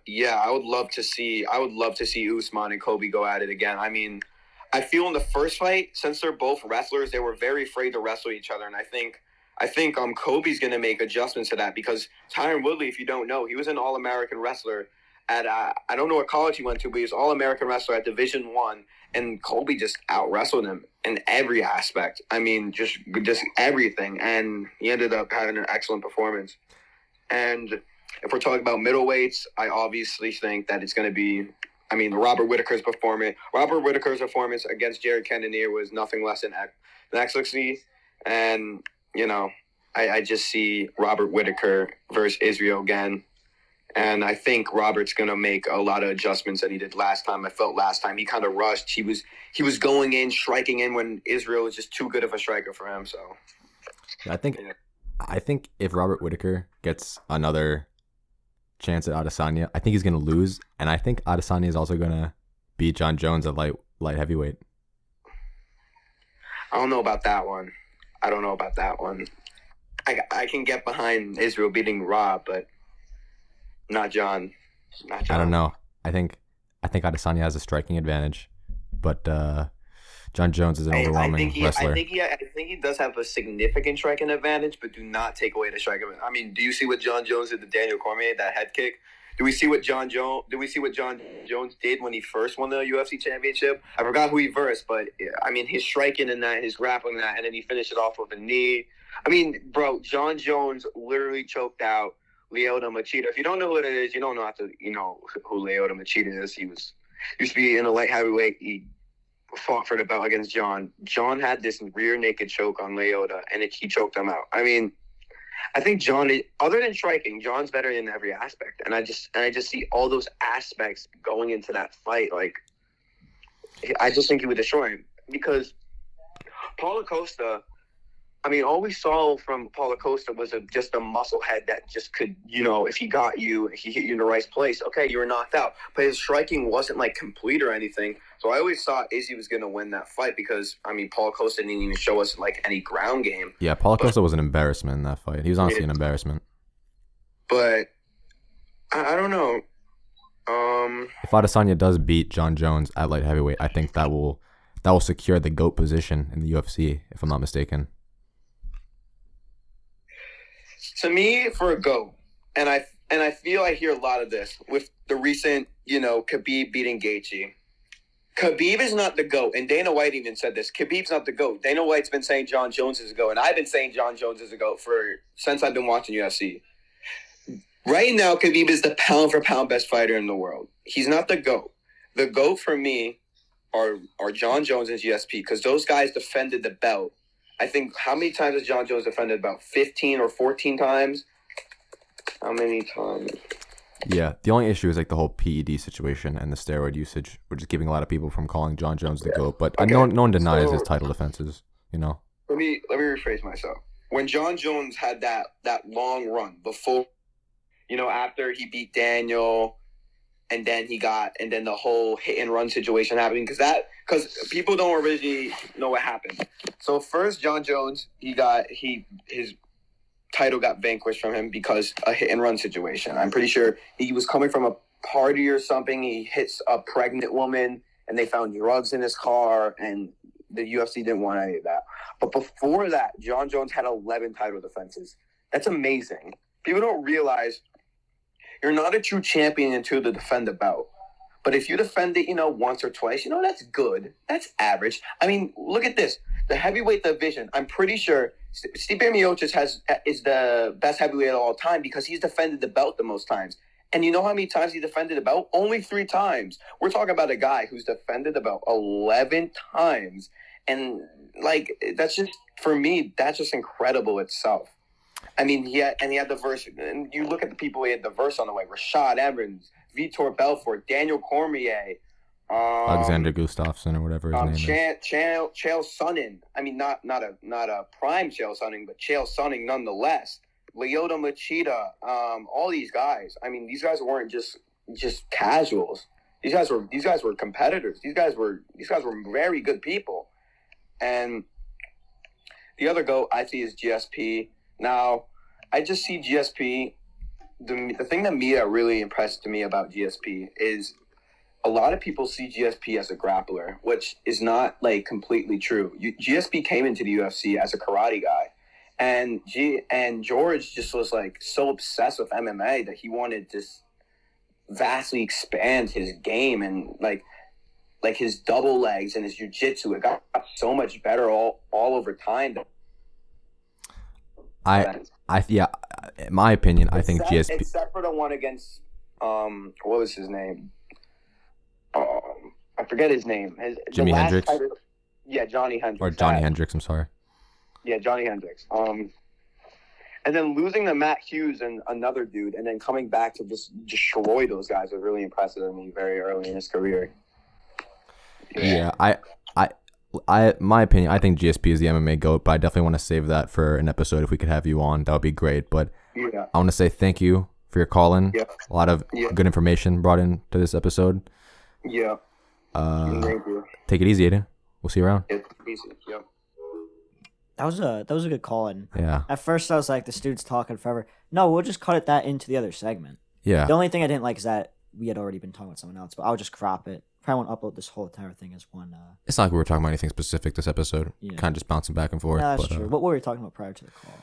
Speaker 3: yeah, I would love to see Usman and Colby go at it again. I mean, I feel in the first fight, since they're both wrestlers, they were very afraid to wrestle each other, and I think Colby's going to make adjustments to that because Tyron Woodley, if you don't know, he was an All-American wrestler at I don't know what college he went to, but he was All-American wrestler at Division I, and Colby just out-wrestled him in every aspect. I mean, just everything, and he ended up having an excellent performance. And if we're talking about middleweights, I obviously think that it's going to be, I mean, Robert Whittaker's performance against Jared Cannonier was nothing less than excellent. And, you know, I just see Robert Whittaker versus Israel again. And I think Robert's going to make a lot of adjustments that he did last time. I felt last time he kind of rushed. He was going in, striking in when Israel was just too good of a striker for him. So
Speaker 2: I think if Robert Whittaker gets another chance at Adesanya, I think he's going to lose, and I think Adesanya is also going to beat Jon Jones at light heavyweight.
Speaker 3: I don't know about that one. I can get behind Israel beating Rob, but not Jon.
Speaker 2: I don't know. I think Adesanya has a striking advantage, but Jon Jones is an overwhelming wrestler.
Speaker 3: I think he does have a significant striking advantage, but do not take away the striking. I mean, do you see what Jon Jones did to Daniel Cormier, that head kick? Do we see what Jon Jones did when he first won the UFC championship? I forgot who he versed, but I mean, his striking in that, his grappling in that, and then he finished it off with a knee. I mean, bro, Jon Jones literally choked out Lyoto Machida. If you don't know who it is, you don't know who Lyoto Machida is. He used to be in a light heavyweight. He fought for the belt against Jon. Jon had this rear naked choke on Lyoto, and he choked him out. I mean, I think Jon, other than striking, Jon's better in every aspect, and I just see all those aspects going into that fight. Like, I just think he would destroy him because Paulo Costa. I mean, all we saw from Paulo Costa was just a muscle head that just could, if he got you, if he hit you in the right place, okay, you were knocked out. But his striking wasn't like complete or anything. So I always thought Izzy was going to win that fight because, I mean, Paulo Costa didn't even show us like any ground game.
Speaker 2: Yeah, Paulo Costa was an embarrassment in that fight. He was honestly an embarrassment.
Speaker 3: But I don't know.
Speaker 2: If Adesanya does beat Jon Jones at light heavyweight, I think that will secure the GOAT position in the UFC, if I'm not mistaken.
Speaker 3: To me, for a GOAT, and I feel I hear a lot of this with the recent, Khabib beating Gaethje. Khabib is not the GOAT, and Dana White even said this. Khabib's not the GOAT. Dana White's been saying Jon Jones is a GOAT, and I've been saying Jon Jones is a GOAT since I've been watching UFC. Right now, Khabib is the pound-for-pound best fighter in the world. He's not the GOAT. The GOAT for me are Jon Jones and GSP, because those guys defended the belt. I think, how many times has Jon Jones defended? About 15 or 14 times? How many times?
Speaker 2: Yeah, the only issue is like the whole PED situation and the steroid usage, which is keeping a lot of people from calling Jon Jones the GOAT. But no one denies his title defenses, Let
Speaker 3: me rephrase myself. When Jon Jones had that long run before, after he beat Daniel, and then the whole hit and run situation happening, because people don't originally know what happened. So first, Jon Jones, his title got vanquished from him because a hit and run situation. I'm pretty sure he was coming from a party or something. He hits a pregnant woman, and they found drugs in his car, and the UFC didn't want any of that. But before that, Jon Jones had 11 title defenses. That's amazing. People don't realize you're not a true champion until you defend the belt. But if you defend it, once or twice, that's good. That's average. I mean, look at this. The heavyweight division, I'm pretty sure Stipe Miocic is the best heavyweight of all time because he's defended the belt the most times. And you know how many times he defended the belt? Only 3 times. We're talking about a guy who's defended the belt 11 times. And, that's just, for me, that's just incredible itself. I mean, he had the verse, and you look at the people he had the verse on the way: Rashad Evans, Vitor Belfort, Daniel Cormier,
Speaker 2: Alexander Gustafsson or whatever his name is.
Speaker 3: Chael Sonnen. I mean, not a prime Chael Sonnen, but Chael Sonnen nonetheless. Lyoto Machida. All these guys. I mean, these guys weren't just casuals. These guys were competitors. These guys were very good people. And the other GOAT I see is GSP. Now, I just see GSP. The thing that really impressed me about GSP is a lot of people see GSP as a grappler, which is not completely true. GSP came into the UFC as a karate guy, and George just was so obsessed with MMA that he wanted to vastly expand his game and his double legs and his jiu-jitsu. It got so much better all over time.
Speaker 2: In my opinion, I think GSP,
Speaker 3: except for the one against what was his name? I forget his name.
Speaker 2: Jimi Hendrix.
Speaker 3: Johnny Hendrix.
Speaker 2: Or Johnny Hendrix. I'm sorry.
Speaker 3: Yeah, Johnny Hendrix. And then losing to Matt Hughes and another dude, and then coming back to just destroy those guys was really impressive to me very early in his career.
Speaker 2: Yeah, my opinion, I think GSP is the MMA GOAT, but I definitely want to save that for an episode. If we could have you on, that would be great. But I want to say thank you for your call-in.
Speaker 3: Yeah.
Speaker 2: A lot of good information brought into this episode.
Speaker 3: Yeah. Thank you.
Speaker 2: Take it easy, Aiden. We'll see you around.
Speaker 3: It's easy. Yeah.
Speaker 1: That was a good call-in.
Speaker 2: Yeah.
Speaker 1: At first, I was like, this dude's talking forever. No, we'll just cut that into the other segment.
Speaker 2: Yeah.
Speaker 1: The only thing I didn't like is that we had already been talking with someone else, but I'll just crop it. Probably won't upload this whole entire thing as one.
Speaker 2: It's not like we were talking about anything specific this episode.
Speaker 1: Yeah.
Speaker 2: Kind of just bouncing back and forth.
Speaker 1: Yeah, that's true. What were we talking about prior to the call?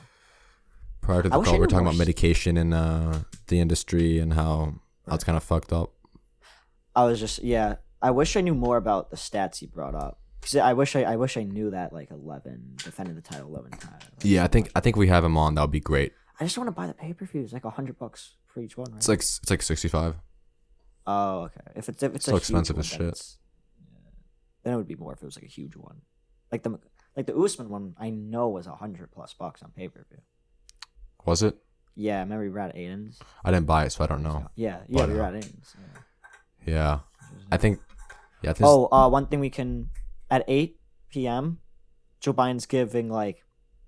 Speaker 2: Prior to the call, we were talking about medication in the industry and how it's kind of fucked up.
Speaker 1: I was just, I wish I knew more about the stats he brought up. Cause I wish I knew that 11 defended the title 11 times.
Speaker 2: Yeah, I think if we have him on, that would be great.
Speaker 1: I just want to buy the pay-per-views, $100 for each one, right?
Speaker 2: It's like 65.
Speaker 1: Oh, okay. If it's
Speaker 2: so expensive as shit.
Speaker 1: Then it would be more if it was a huge one. Like the Usman one, I know was $100+ on pay-per-view.
Speaker 2: Was it?
Speaker 1: Yeah, I remember we were at Aiden's.
Speaker 2: I didn't buy it, so I don't know.
Speaker 1: Yeah, we were at Aiden's.
Speaker 2: Yeah. I think.
Speaker 1: One thing we can at 8 p.m. Joe Biden's giving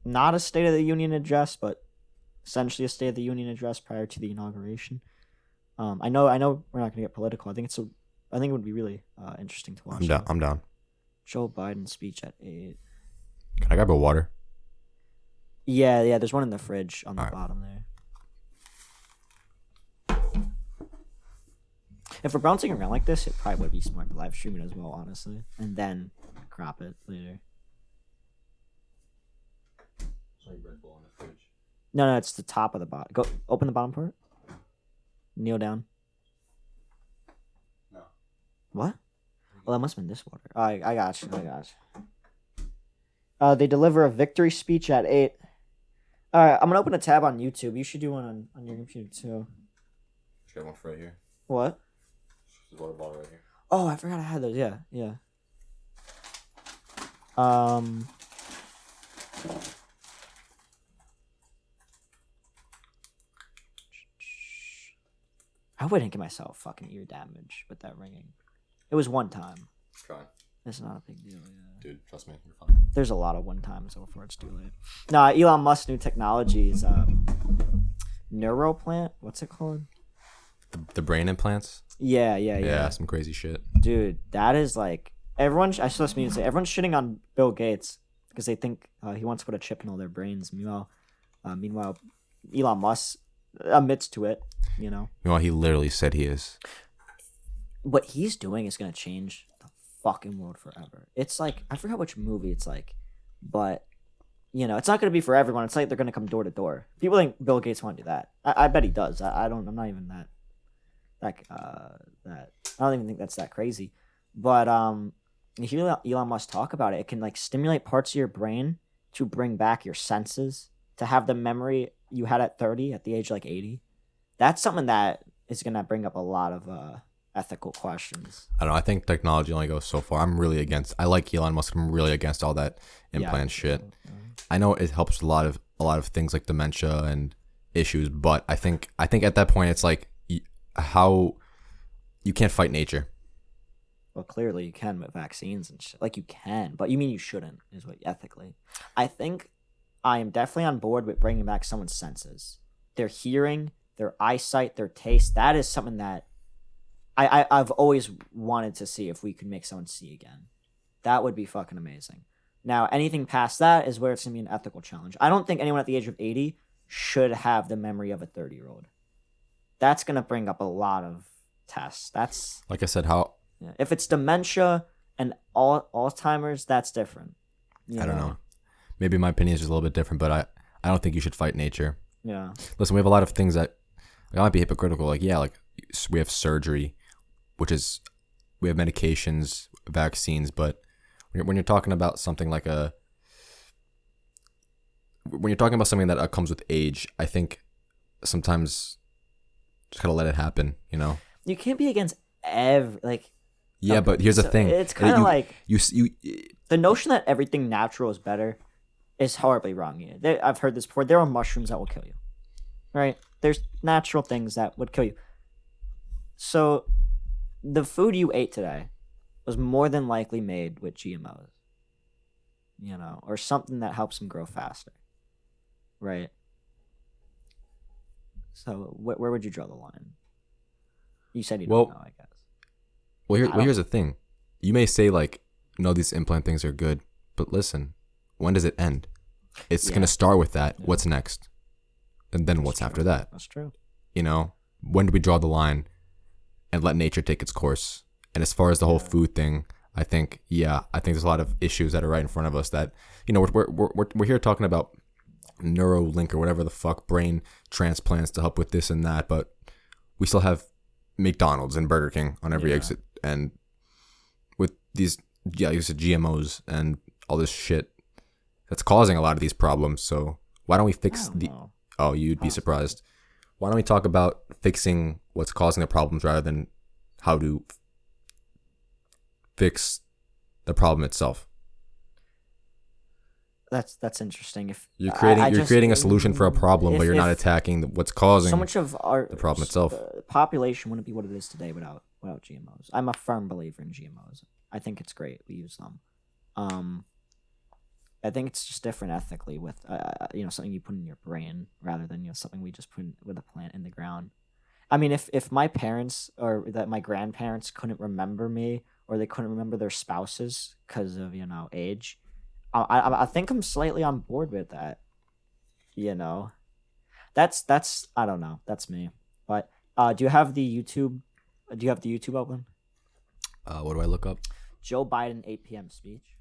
Speaker 1: not a State of the Union address, but essentially a State of the Union address prior to the inauguration. I know we're not gonna get political. I think it would be really interesting to watch.
Speaker 2: I'm down.
Speaker 1: Joe Biden speech at 8.
Speaker 2: Can I grab a water?
Speaker 1: Yeah. There's one in the fridge on the bottom there. If we're bouncing around like this, it probably would be smart to live stream it as well, honestly, and then crop it later.
Speaker 2: Sorry, Red Bull in the fridge.
Speaker 1: No, it's the top of the bottle. Go open the bottom part. Kneel down.
Speaker 2: No.
Speaker 1: What? Well, that must have been this water. I got you. They deliver a victory speech at 8. All right, I'm gonna open a tab on YouTube. You should do one on your computer too.
Speaker 2: Should have one for right here.
Speaker 1: What?
Speaker 2: There's a water bottle right here.
Speaker 1: Oh, I forgot I had those. Yeah. I wouldn't give myself fucking ear damage with that ringing. It was one time.
Speaker 2: Try.
Speaker 1: It's not a big deal. Yeah.
Speaker 2: Dude, trust me, you're fine.
Speaker 1: There's a lot of one times before it's too late. Nah, Elon Musk's new technology is neuroplant. What's it called?
Speaker 2: The brain implants?
Speaker 1: Yeah.
Speaker 2: Some crazy shit.
Speaker 1: Dude, that is like everyone. I saw this meme say everyone's shitting on Bill Gates because they think he wants to put a chip in all their brains. Meanwhile, Elon Musk admits to it. You know.
Speaker 2: Well, he literally said he is.
Speaker 1: What he's doing is gonna change the fucking world forever. It's like I forgot which movie it's like, but you know, it's not gonna be for everyone. It's like they're gonna come door to door. People think Bill Gates want to do that. I bet he does. I don't. I'm not even that. I don't even think that's that crazy. But you hear Elon Musk talk about it. It can like stimulate parts of your brain to bring back your senses, to have the memory you had at 30 at the age of like 80. That's something that is gonna bring up a lot of ethical questions.
Speaker 2: I don't know. I think technology only goes so far. I like Elon Musk. I'm really against all that implant shit. I know it helps a lot of things like dementia and issues, but I think at that point it's like how you can't fight nature.
Speaker 1: Well, clearly you can with vaccines and shit. Like you can, but you mean you shouldn't is what ethically. I think I am definitely on board with bringing back someone's senses, their hearing, their eyesight, their taste. That is something that I've always wanted to see if we could make someone see again. That would be fucking amazing. Now, anything past that is where it's going to be an ethical challenge. I don't think anyone at the age of 80 should have the memory of a 30-year-old. That's going to bring up a lot of tests. That's
Speaker 2: like I said, how
Speaker 1: if it's dementia and Alzheimer's, that's different.
Speaker 2: I don't know. Maybe my opinion is just a little bit different, but I don't think you should fight nature.
Speaker 1: Yeah.
Speaker 2: Listen, we have a lot of things that I might be hypocritical. Like we have surgery, which is we have medications, vaccines, but when you're talking about something like when you're talking about something that comes with age, I think sometimes just gotta let it happen. You know.
Speaker 1: You can't be against
Speaker 2: Yeah, but here's the thing.
Speaker 1: It's kind of like
Speaker 2: you
Speaker 1: the notion that everything natural is better is horribly wrong. I've heard this before. There are mushrooms that will kill you, right? There's natural things that would kill you. So, the food you ate today was more than likely made with GMOs, or something that helps them grow faster, right? So, where would you draw the line? You said you don't know, I guess.
Speaker 2: Well, here's the thing. You may say no, these implant things are good, but listen, when does it end? It's gonna start with that. Yeah. What's next? And then what's after that?
Speaker 1: That's true.
Speaker 2: When do we draw the line and let nature take its course? And as far as the whole food thing, I think there's a lot of issues that are right in front of us that, we're here talking about Neuralink or whatever the fuck, brain transplants to help with this and that, but we still have McDonald's and Burger King on every exit, and with these you said GMOs and all this shit that's causing a lot of these problems. So why don't we fix you'd be surprised. Why don't we talk about fixing what's causing the problems rather than how to fix the problem itself?
Speaker 1: That's interesting. If
Speaker 2: you're creating a solution for a problem, but you're not attacking what's causing
Speaker 1: so much of
Speaker 2: the problem itself.
Speaker 1: The population wouldn't be what it is today without GMOs. I'm a firm believer in GMOs. I think it's great. We use them. I think it's just different ethically with something you put in your brain rather than something we just put with a plant in the ground. I mean, if my parents or that my grandparents couldn't remember me or they couldn't remember their spouses because of age, I think I'm slightly on board with that. That's I don't know. That's me. But do you have the YouTube open?
Speaker 2: What do I look up?
Speaker 1: Joe Biden 8 p.m. speech.